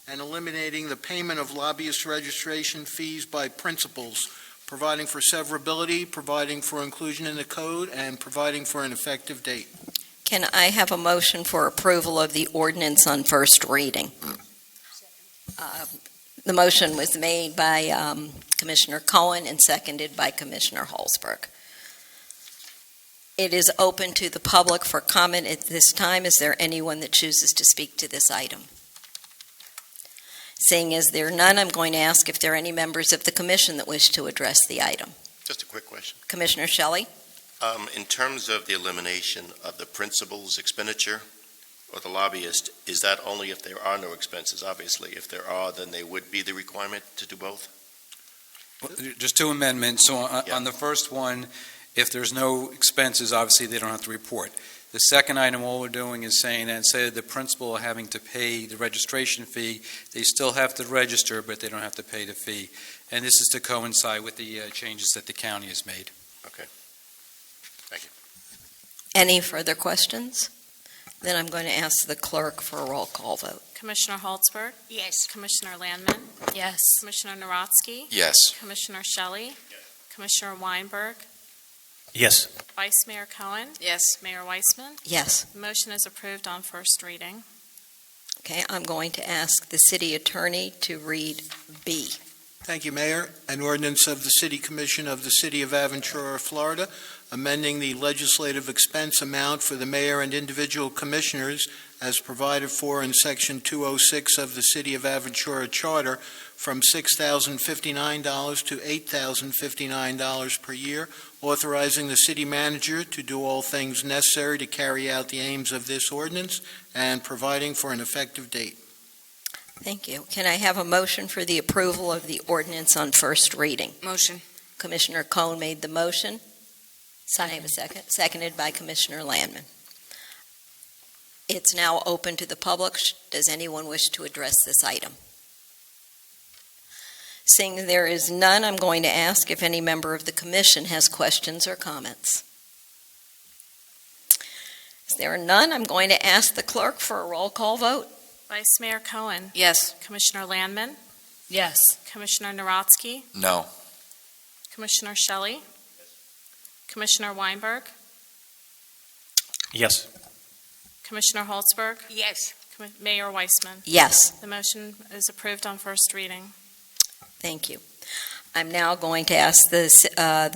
and eliminating the payment of lobbyist registration fees by principals, providing for severability, providing for inclusion in the code, and providing for an effective date. Can I have a motion for approval of the ordinance on first reading? The motion was made by Commissioner Cohen and seconded by Commissioner Holzberg. It is open to the public for comment at this time. Is there anyone that chooses to speak to this item? Seeing as there are none, I'm going to ask if there are any members of the commission that wish to address the item. Just a quick question. Commissioner Shelley? In terms of the elimination of the principal's expenditure or the lobbyist, is that only if there are no expenses? Obviously, if there are, then they would be the requirement to do both? Just two amendments. So Yeah. on the first one, if there's no expenses, obviously they don't have to report. The second item, all we're doing is saying that instead of the principal having to pay the registration fee, they still have to register, but they don't have to pay the fee. And this is to coincide with the changes that the county has made. Okay. Thank you. Any further questions? Then I'm going to ask the clerk for a roll call vote. Commissioner Holzberg, Yes. Commissioner Landman, Yes. Commissioner Narotsky, Yes. Commissioner Shelley, Commissioner Weinberg, Yes. Vice Mayor Cohen, Yes. Mayor Weissman. Yes. The motion is approved on first reading. Okay, I'm going to ask the city attorney to read B. Thank you, Mayor. An ordinance of the City Commission of the City of Aventura, Florida, amending the legislative expense amount for the mayor and individual commissioners as provided for in Section 206 of the City of Aventura Charter from $6,059 to $8,059 per year, authorizing the city manager to do all things necessary to carry out the aims of this ordinance, and providing for an effective date. Thank you. Can I have a motion for the approval of the ordinance on first reading? Motion. Commissioner Cohen made the motion. Can I have a second? Seconded by Commissioner Landman. It's now open to the public. Does anyone wish to address this item? Seeing there is none, I'm going to ask if any member of the commission has questions or comments. Is there none? I'm going to ask the clerk for a roll call vote. Vice Mayor Cohen, Yes. Commissioner Landman, Yes. Commissioner Narotsky, No. Commissioner Shelley, Commissioner Weinberg, Yes. Commissioner Holzberg, Yes. Mayor Weissman. Yes. The motion is approved on first reading. Thank you. I'm now going to ask the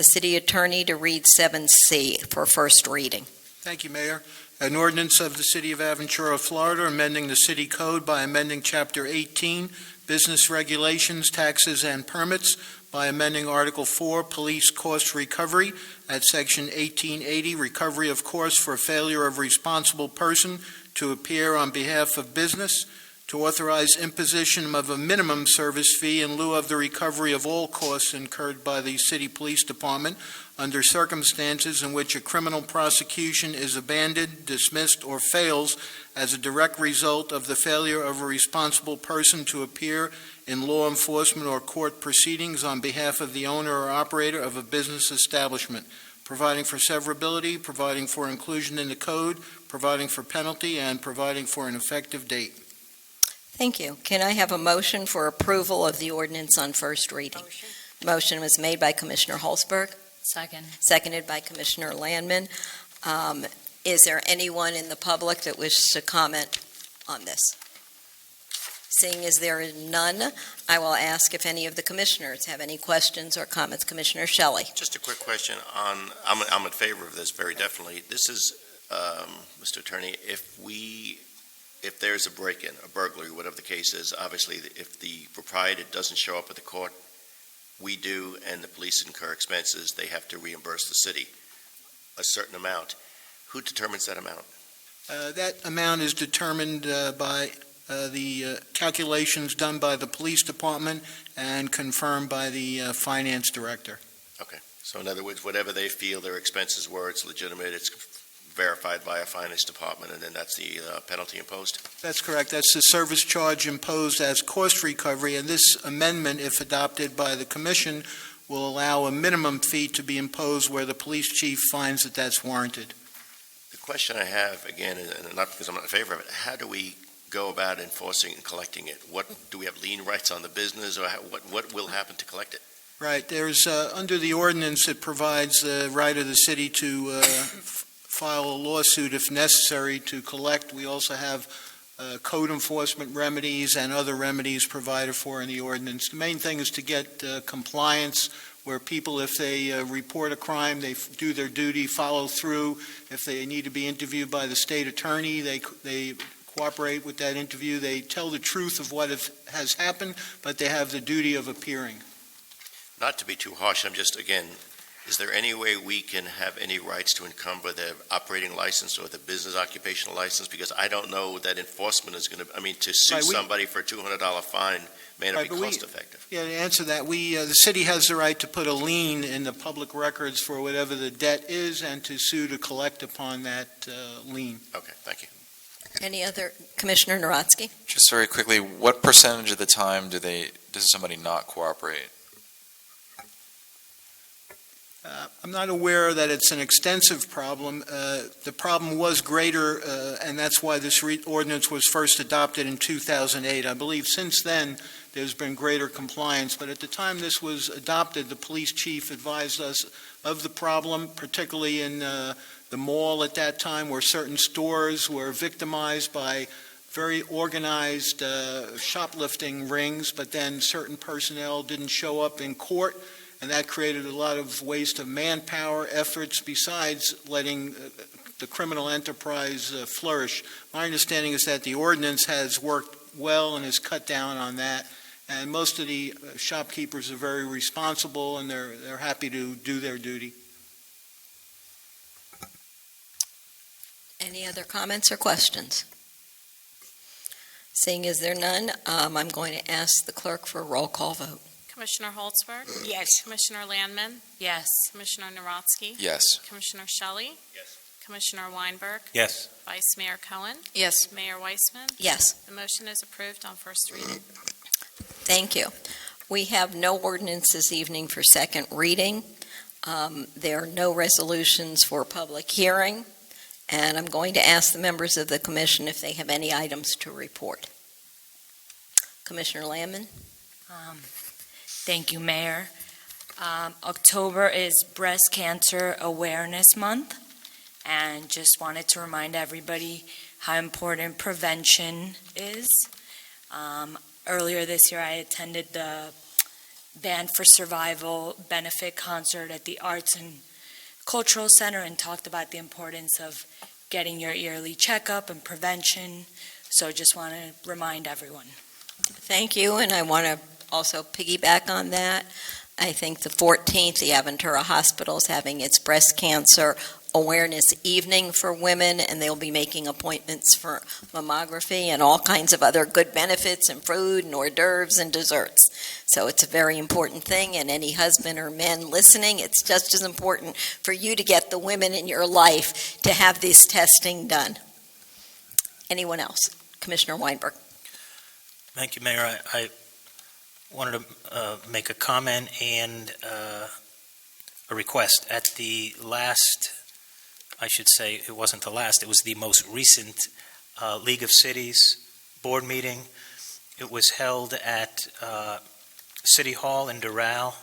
city attorney to read 7C for first reading. Thank you, Mayor. An ordinance of the City of Aventura, Florida, amending the city code by amending Chapter 18, Business Regulations, Taxes, and Permits, by amending Article 4, Police Cost Recovery, at Section 1880, Recovery of Costs for Failure of Responsible Person to appear on behalf of business, to authorize imposition of a minimum service fee in lieu of the recovery of all costs incurred by the City Police Department under circumstances in which a criminal prosecution is abandoned, dismissed, or fails as a direct result of the failure of a responsible person to appear in law enforcement or court proceedings on behalf of the owner or operator of a business establishment, providing for severability, providing for inclusion in the code, providing for penalty, and providing for an effective date. Thank you. Can I have a motion for approval of the ordinance on first reading? Motion was made by Commissioner Holzberg, Second. seconded by Commissioner Landman. Is there anyone in the public that wishes to comment on this? Seeing as there is none, I will ask if any of the commissioners have any questions or comments. Commissioner Shelley. Just a quick question on, I'm in favor of this very definitely. This is, Mr. Attorney, if there's a break-in, a burglary, whatever the case is, obviously, if the proprietor doesn't show up at the court, we do, and the police incur expenses, they have to reimburse the city a certain amount. Who determines that amount? That amount is determined by the calculations done by the police department and confirmed by the finance director. Okay, so in other words, whatever they feel their expenses were, it's legitimate, it's verified by a finance department, and then that's the penalty imposed? That's correct. That's the service charge imposed as cost recovery, and this amendment, if adopted by the commission, will allow a minimum fee to be imposed where the police chief finds that that's warranted. The question I have, again, and not because I'm not in favor of it, how do we go about enforcing and collecting it? Do we have lien rights on the business, or what will happen to collect it? Right, there's, under the ordinance, it provides the right of the city to file a lawsuit if necessary to collect. We also have code enforcement remedies and other remedies provided for in the ordinance. The main thing is to get compliance, where people, if they report a crime, they do their duty, follow through. If they need to be interviewed by the state attorney, they cooperate with that interview. They tell the truth of what has happened, but they have the duty of appearing. Not to be too harsh, I'm just, again, is there any way we can have any rights to encumber the operating license or the business occupational license? Because I don't know that enforcement is going to, to sue somebody for a $200 fine may not be cost effective. Yeah, to answer that, the city has the right to put a lien in the public records for whatever the debt is and to sue to collect upon that lien. Okay, thank you. Any other, Commissioner Narodsky? Just very quickly, what percentage of the time does somebody not cooperate? I'm not aware that it's an extensive problem. The problem was greater, and that's why this ordinance was first adopted in 2008. I believe since then, there's been greater compliance, but at the time this was adopted, the police chief advised us of the problem, particularly in the mall at that time, where certain stores were victimized by very organized shoplifting rings, but then certain personnel didn't show up in court, and that created a lot of waste of manpower efforts besides letting the criminal enterprise flourish. My understanding is that the ordinance has worked well and has cut down on that, and most of the shopkeepers are very responsible and they're happy to do their duty. Any other comments or questions? Seeing as there are none, I'm going to ask the clerk for a roll call vote. Commissioner Holtzberg? Yes. Commissioner Landman? Yes. Commissioner Narodsky? Yes. Commissioner Shelley? Yes. Commissioner Weinberg? Yes. Vice Mayor Cohen? Yes. Mayor Weissman? Yes, The motion is approved on first reading. thank you. We have no ordinance this evening for second reading. There are no resolutions for public hearing, and I'm going to ask the members of the commission if they have any items to report. Commissioner Landman? Thank you, Mayor. October is Breast Cancer Awareness Month, and just wanted to remind everybody how important prevention is. Earlier this year, I attended the Band for Survival benefit concert at the Arts and Cultural Center and talked about the importance of getting your yearly checkup and prevention. So just want to remind everyone. Thank you, and I want to also piggyback on that. I think the 14th, the Aventura Hospital is having its breast cancer awareness evening for women, and they'll be making appointments for mammography and all kinds of other good benefits and food and hors d'oeuvres and desserts. So it's a very important thing, and any husband or men listening, it's just as important for you to get the women in your life to have this testing done. Anyone else? Commissioner Weinberg. Thank you, Mayor. I wanted to make a comment and a request. At the last, I should say, it wasn't the last, it was the most recent League of Cities board meeting. It was held at City Hall in Doral,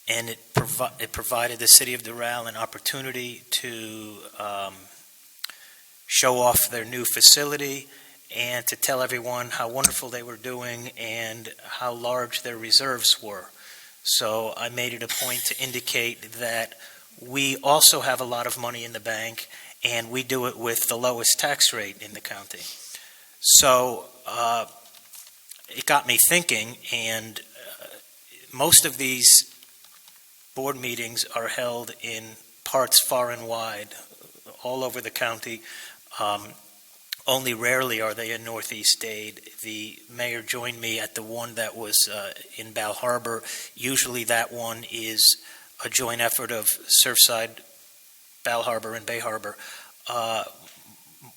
and it provided the City of Doral an opportunity to show off their new facility and to tell everyone how wonderful they were doing and how large their reserves were. So I made it a point to indicate that we also have a lot of money in the bank, and we do it with the lowest tax rate in the county. So it got me thinking, and most of these board meetings are held in parts far and wide, all over the county. Only rarely are they in Northeast Dade. The mayor joined me at the one that was in Bal Harbor. Usually that one is a joint effort of Surfside, Bal Harbor, and Bay Harbor.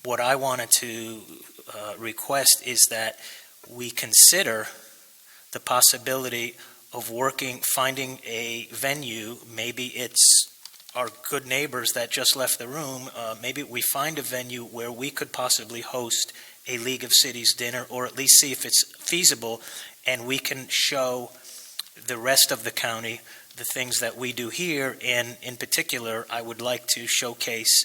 What I wanted to request is that we consider the possibility of finding a venue. Maybe it's our good neighbors that just left the room, maybe we find a venue where we could possibly host a League of Cities dinner, or at least see if it's feasible, and we can show the rest of the county the things that we do here. And in particular, I would like to showcase,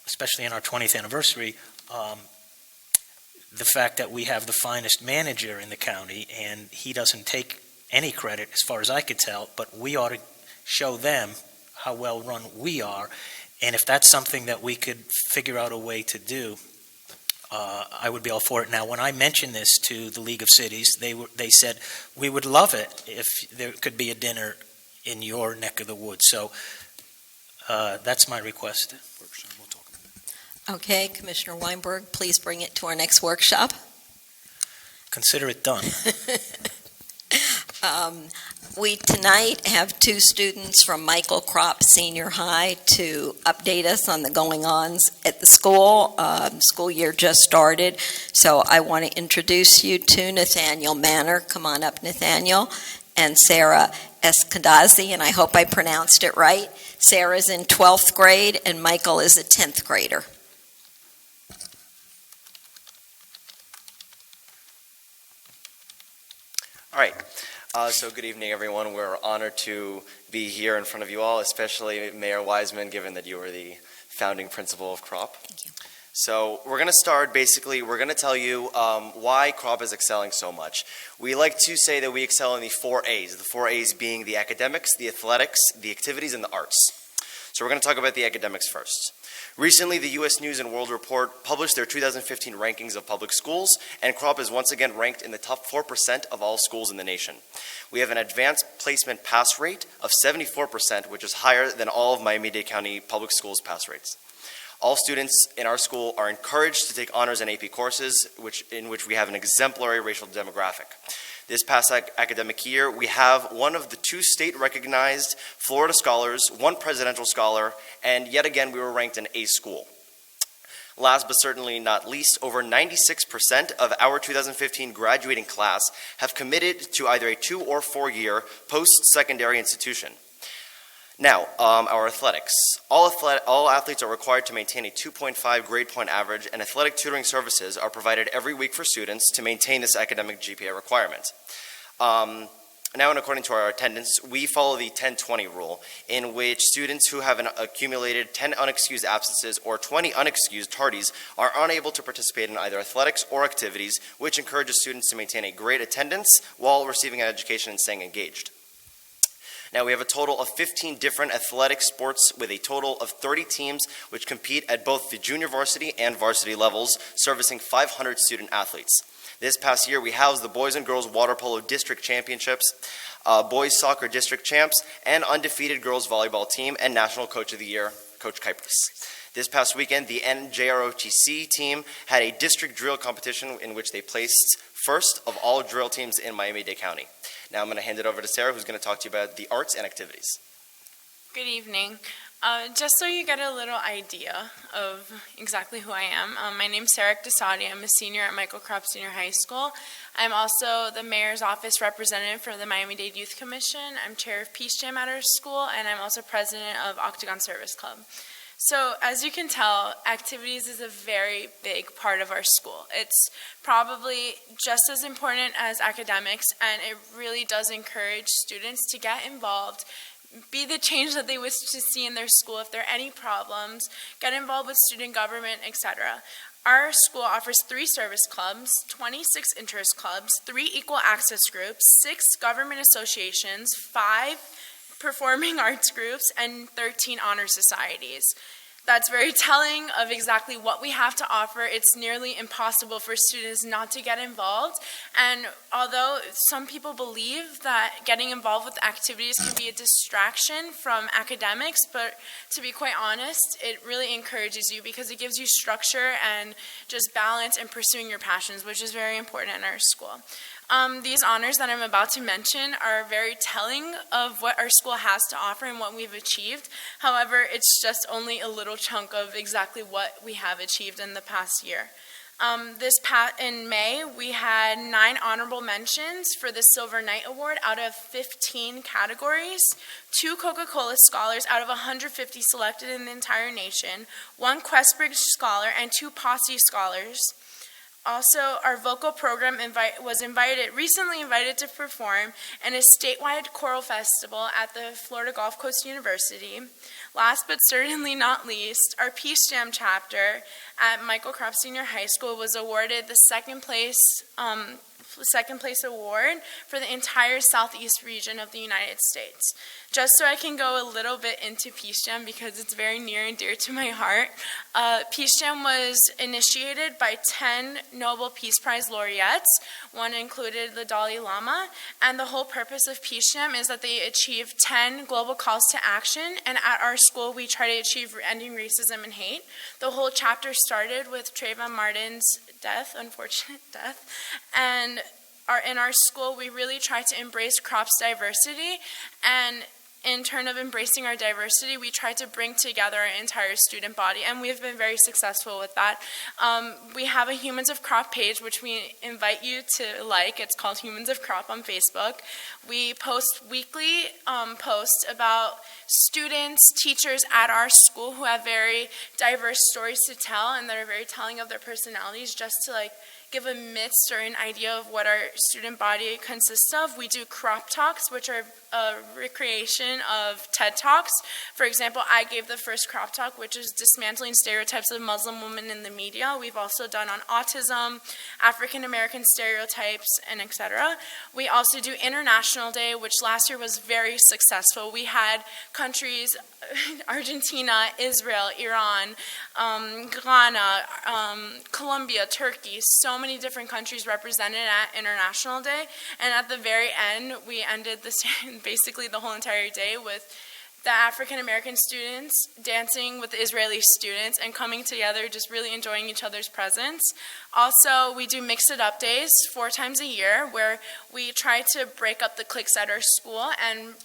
especially in our 20th anniversary, the fact that we have the finest manager in the county, and he doesn't take any credit as far as I could tell, but we ought to show them how well run we are. And if that's something that we could figure out a way to do, I would be all for it. Now, when I mentioned this to the League of Cities, they said, we would love it if there could be a dinner in your neck of the woods. So that's my request. We'll talk about it. Okay, Commissioner Weinberg, please bring it to our next workshop. Consider it done. We tonight have two students from Michael Kropp Senior High to update us on the going-ons at the school. School year just started, so I want to introduce you to Nathaniel Manor. Come on up, Nathaniel. And Sarah Escadazi, and I hope I pronounced it right. Sarah's in 12th grade, and Michael is a 10th grader. All right. So good evening, everyone. We're honored to be here in front of you all, especially Mayor Wiseman, given that you were the founding principal of Kropp. Thank you. So we're going to start, basically, we're going to tell you why Kropp is excelling so much. We like to say that we excel in the 4 A's, the 4 A's being the academics, the athletics, the activities, and the arts. So we're going to talk about the academics first. Recently, the U.S. News & World Report published their 2015 rankings of public schools, and Kropp is once again ranked in the top 4% of all schools in the nation. We have an advanced placement pass rate of 74%, which is higher than all of Miami-Dade County public schools' pass rates. All students in our school are encouraged to take honors and AP courses, in which we have an exemplary racial demographic. This past academic year, we have one of the 2 state-recognized Florida scholars, 1 presidential scholar, and yet again, we were ranked an A school. Last but certainly not least, over 96% of our 2015 graduating class have committed to either a 2- or 4-year post-secondary institution. Now, our athletics. All athletes are required to maintain a 2.5 grade point average, and athletic tutoring services are provided every week for students to maintain this academic GPA requirement. Now, and according to our attendance, we follow the 10-20 rule, in which students who have accumulated 10 unexcused absences or 20 unexcused tardies are unable to participate in either athletics or activities, which encourages students to maintain a great attendance while receiving an education and staying engaged. Now, we have a total of 15 different athletic sports with a total of 30 teams which compete at both the junior varsity and varsity levels, servicing 500 student athletes. This past year, we housed the Boys and Girls Water Polo District Championships, Boys Soccer District Champs, and undefeated Girls Volleyball Team, and National Coach of the Year, Coach Kuipers. This past weekend, the NJROTC team had a district drill competition in which they placed first of all drill teams in Miami-Dade County. Now I'm going to hand it over to Sarah, who's going to talk to you about the arts and activities. Good evening. Just so you get a little idea of exactly who I am, my name's Sarah Desadi. I'm a senior at Michael Kropp Senior High School. I'm also the Mayor's Office representative for the Miami-Dade Youth Commission. I'm chair of Peace Jam at our school, and I'm also president of Octagon Service Club. So as you can tell, activities is a very big part of our school. It's probably just as important as academics, and it really does encourage students to get involved, be the change that they wish to see in their school. If there are any problems, get involved with student government, etc. Our school offers 3 service clubs, 26 interest clubs, 3 equal access groups, 6 government associations, 5 performing arts groups, and 13 honor societies. That's very telling of exactly what we have to offer. It's nearly impossible for students not to get involved. And although some people believe that getting involved with activities can be a distraction from academics, but to be quite honest, it really encourages you because it gives you structure and just balance in pursuing your passions, which is very important in our school. These honors that I'm about to mention are very telling of what our school has to offer and what we've achieved. However, it's just only a little chunk of exactly what we have achieved in the past year. In May, we had 9 honorable mentions for the Silver Knight Award out of 15 categories, 2 Coca-Cola scholars out of 150 selected in the entire nation, 1 Questbridge scholar, and 2 Posse scholars. Also, our vocal program was recently invited to perform in a statewide choral festival at the Florida Gulf Coast University. Last but certainly not least, our Peace Jam chapter at Michael Kropp Senior High School was awarded the second place award for the entire southeast region of the United States. Just so I can go a little bit into Peace Jam because it's very near and dear to my heart. Peace Jam was initiated by 10 Nobel Peace Prize laureates. One included the Dalai Lama, and the whole purpose of Peace Jam is that they achieve 10 global calls to action, and at our school we try to achieve ending racism and hate. The whole chapter started with Trayvon Martin's unfortunate death, and in our school we really try to embrace Kropp's diversity, and in turn of embracing our diversity, we try to bring together our entire student body, and we've been very successful with that. We have a Humans of Kropp page, which we invite you to like. It's called Humans of Kropp on Facebook. We post weekly posts about students, teachers at our school who have very diverse stories to tell and that are very telling of their personalities, just to give a mix or an idea of what our student body consists of. We do Kropp Talks, which are a recreation of TED Talks. For example, I gave the first Kropp Talk, which is dismantling stereotypes of Muslim women in the media. We've also done on autism, African American stereotypes, and etc. We also do International Day, which last year was very successful. We had countries, Argentina, Israel, Iran, Ghana, Colombia, Turkey, so many different countries represented at International Day. And at the very end, we ended basically the whole entire day with the African American students dancing with the Israeli students and coming together, just really enjoying each other's presence. Also, we do Mix It Up Days 4 times a year, where we try to break up the cliques at our school and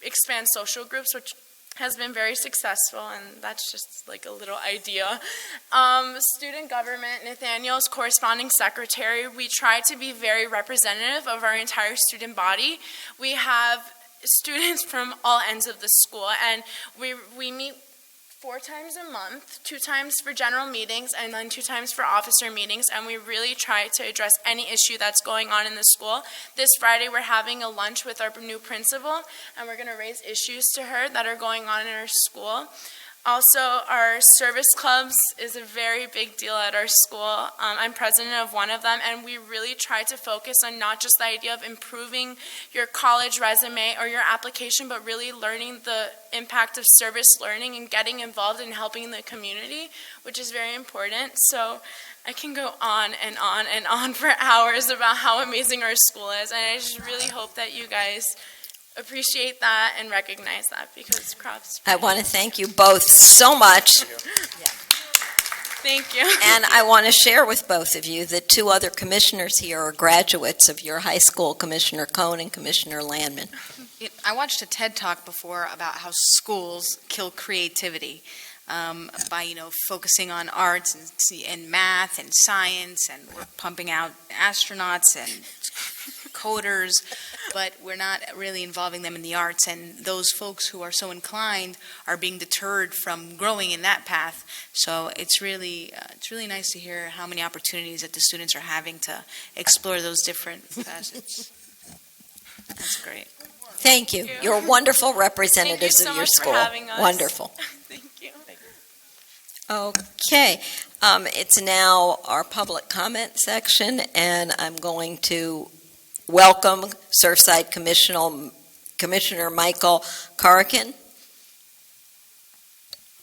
expand social groups, which has been very successful, and that's just a little idea. Student government, Nathaniel's corresponding secretary, we try to be very representative of our entire student body. We have students from all ends of the school, and we meet 4 times a month, 2 times for general meetings, and then 2 times for officer meetings, and we really try to address any issue that's going on in the school. This Friday, we're having a lunch with our new principal, and we're going to raise issues to her that are going on in our school. Also, our service clubs is a very big deal at our school. I'm president of one of them, and we really try to focus on not just the idea of improving your college resume or your application, but really learning the impact of service learning and getting involved in helping the community, which is very important. So I can go on and on and on for hours about how amazing our school is, and I just really hope that you guys appreciate that and recognize that, because Kropp's. I want to thank you both so much. Thank you. And I want to share with both of you that 2 other commissioners here are graduates of your high school, Commissioner Cohn and Commissioner Landman. I watched a TED Talk before about how schools kill creativity by focusing on arts and math and science, and we're pumping out astronauts and coders, but we're not really involving them in the arts, and those folks who are so inclined are being deterred from growing in that path. So it's really nice to hear how many opportunities that the students are having to explore those different facets. That's great. Thank you. You're wonderful representatives Thank you so of your much school. for having us. Wonderful. Thank you. Okay. It's now our public comment section, and I'm going to welcome Surfside Commissioner Michael Corrigan.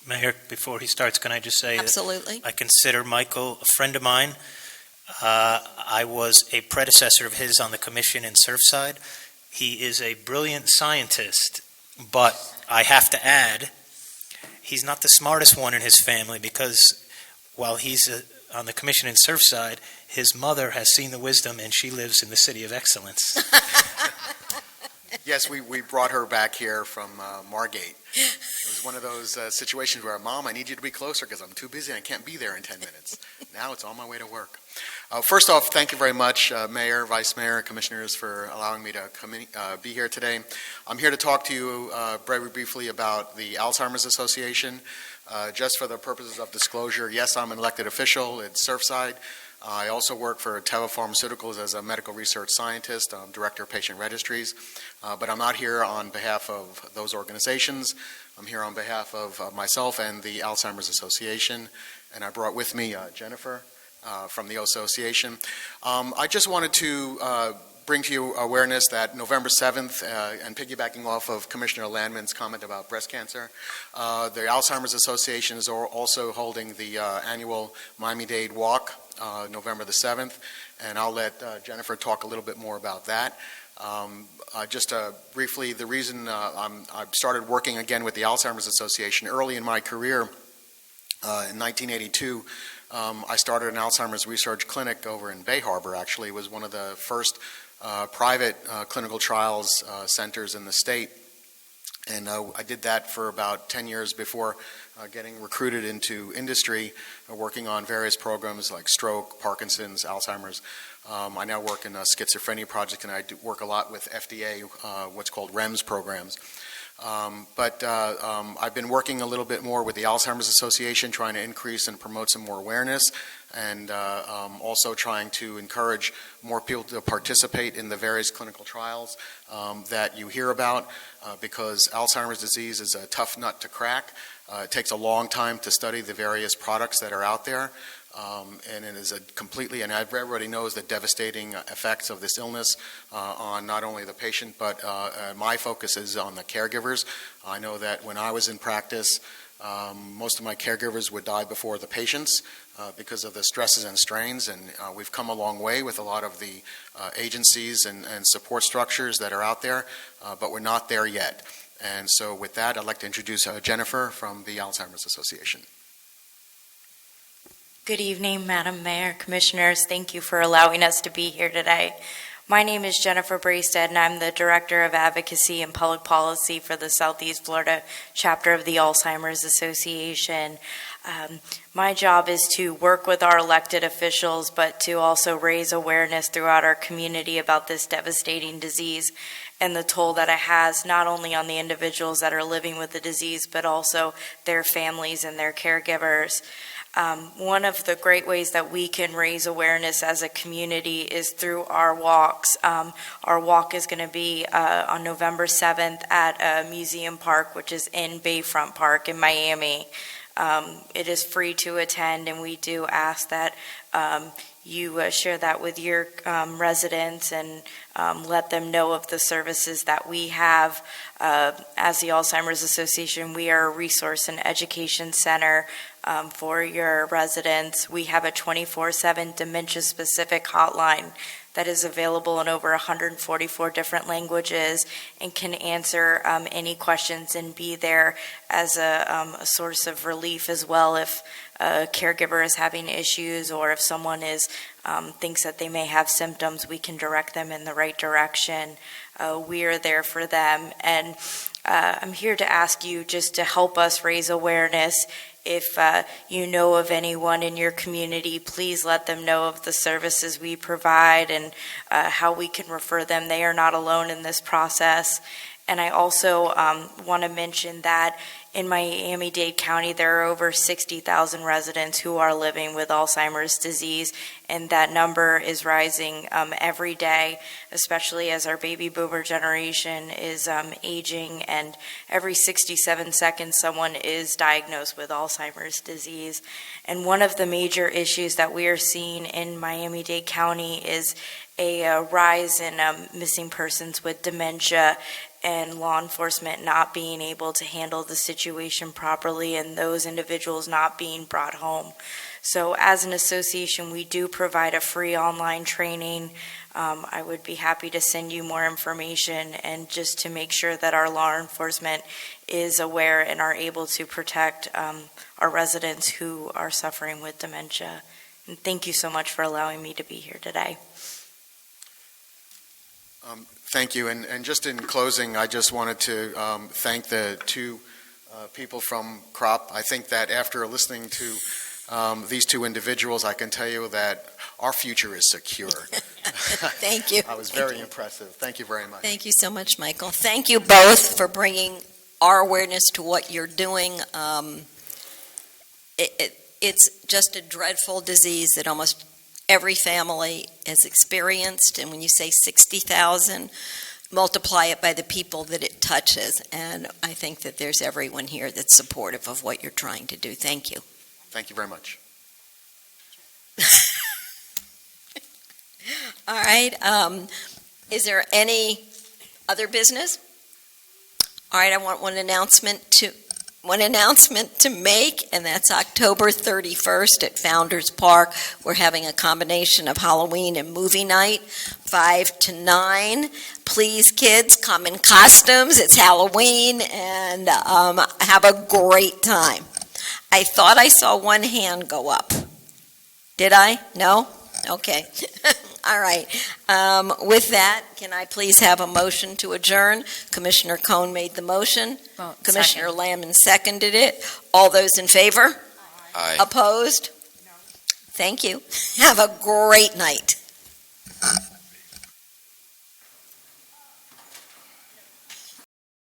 Mayor, before he starts, can I just say Absolutely. that I consider Michael a friend of mine. I was a predecessor of his on the commission in Surfside. He is a brilliant scientist, but I have to add, he's not the smartest one in his family, because while he's on the commission in Surfside, his mother has seen the wisdom, and she lives in the city of excellence. Yes, we brought her back here from Margate. It was one of those situations where, Mom, I need you to be closer because I'm too busy and I can't be there in 10 minutes. Now it's on my way to work. First off, thank you very much, Mayor, Vice Mayor, Commissioners, for allowing me to be here today. I'm here to talk to you very briefly about the Alzheimer's Association. Just for the purposes of disclosure, yes, I'm an elected official at Surfside. I also work for Teva Pharmaceuticals as a medical research scientist. I'm Director of Patient Registries. But I'm not here on behalf of those organizations. I'm here on behalf of myself and the Alzheimer's Association. And I brought with me Jennifer from the association. I just wanted to bring to you awareness that November 7th, and piggybacking off of Commissioner Landman's comment about breast cancer, the Alzheimer's Association is also holding the annual Miami-Dade Walk, November the 7th, and I'll let Jennifer talk a little bit more about that. Just briefly, the reason I started working again with the Alzheimer's Association early in my career, in 1982, I started an Alzheimer's research clinic over in Bay Harbor, actually. It was one of the first private clinical trials centers in the state. And I did that for about 10 years before getting recruited into industry, working on various programs like stroke, Parkinson's, Alzheimer's. I now work in a schizophrenia project, and I do work a lot with FDA, what's called REMS programs. But I've been working a little bit more with the Alzheimer's Association, trying to increase and promote some more awareness, and also trying to encourage more people to participate in the various clinical trials that you hear about, because Alzheimer's disease is a tough nut to crack. It takes a long time to study the various products that are out there. And it is and everybody knows the devastating effects of this illness on not only the patient, but my focus is on the caregivers. I know that when I was in practice, most of my caregivers would die before the patients because of the stresses and strains, and we've come a long way with a lot of the agencies and support structures that are out there, but we're not there yet. And so with that, I'd like to introduce Jennifer from the Alzheimer's Association. Good evening, Madam Mayor, Commissioners. Thank you for allowing us to be here today. My name is Jennifer Braystead, and I'm the Director of Advocacy and Public Policy for the Southeast Florida chapter of the Alzheimer's Association. My job is to work with our elected officials, but to also raise awareness throughout our community about this devastating disease and the toll that it has not only on the individuals that are living with the disease, but also their families and their caregivers. One of the great ways that we can raise awareness as a community is through our walks. Our walk is going to be on November 7th at Museum Park, which is in Bayfront Park in Miami. It is free to attend, and we do ask that you share that with your residents and let them know of the services that we have. As the Alzheimer's Association, we are a resource and education center for your residents. We have a 24/7 dementia-specific hotline that is available in over 144 different languages and can answer any questions and be there as a source of relief as well if a caregiver is having issues, or if someone thinks that they may have symptoms, we can direct them in the right direction. We are there for them, and I'm here to ask you just to help us raise awareness. If you know of anyone in your community, please let them know of the services we provide and how we can refer them. They are not alone in this process. And I also want to mention that in Miami-Dade County, there are over 60,000 residents who are living with Alzheimer's disease, and that number is rising every day, especially as our baby boomer generation is aging, and every 67 seconds someone is diagnosed with Alzheimer's disease. And one of the major issues that we are seeing in Miami-Dade County is a rise in missing persons with dementia, and law enforcement not being able to handle the situation properly, and those individuals not being brought home. So as an association, we do provide a free online training. I would be happy to send you more information, and just to make sure that our law enforcement is aware and are able to protect our residents who are suffering with dementia. And thank you so much for allowing me to be here today. Thank you. And just in closing, I just wanted to thank the two people from CROP. I think that after listening to these two individuals, I can tell you that our future is secure. Thank you. I was very impressive. Thank you very much. Thank you so much, Michael. Thank you both for bringing our awareness to what you're doing. It's just a dreadful disease that almost every family has experienced, and when you say 60,000, multiply it by the people that it touches, and I think that there's everyone here that's supportive of what you're trying to do. Thank you. Thank you very much. All right, is there any other business? All right, I want one announcement to make, and that's October 31st at Founders Park. We're having a combination of Halloween and movie night, 5 to 9. Please, kids, come in costumes. It's Halloween, and have a great time. I thought I saw one hand go up. Did I? No? Okay. All right. With that, can I please have a motion to adjourn? Commissioner Cohn made the motion. Commissioner Lamb seconded it. All those in favor? Aye. Opposed? No. Thank you. Have a great night.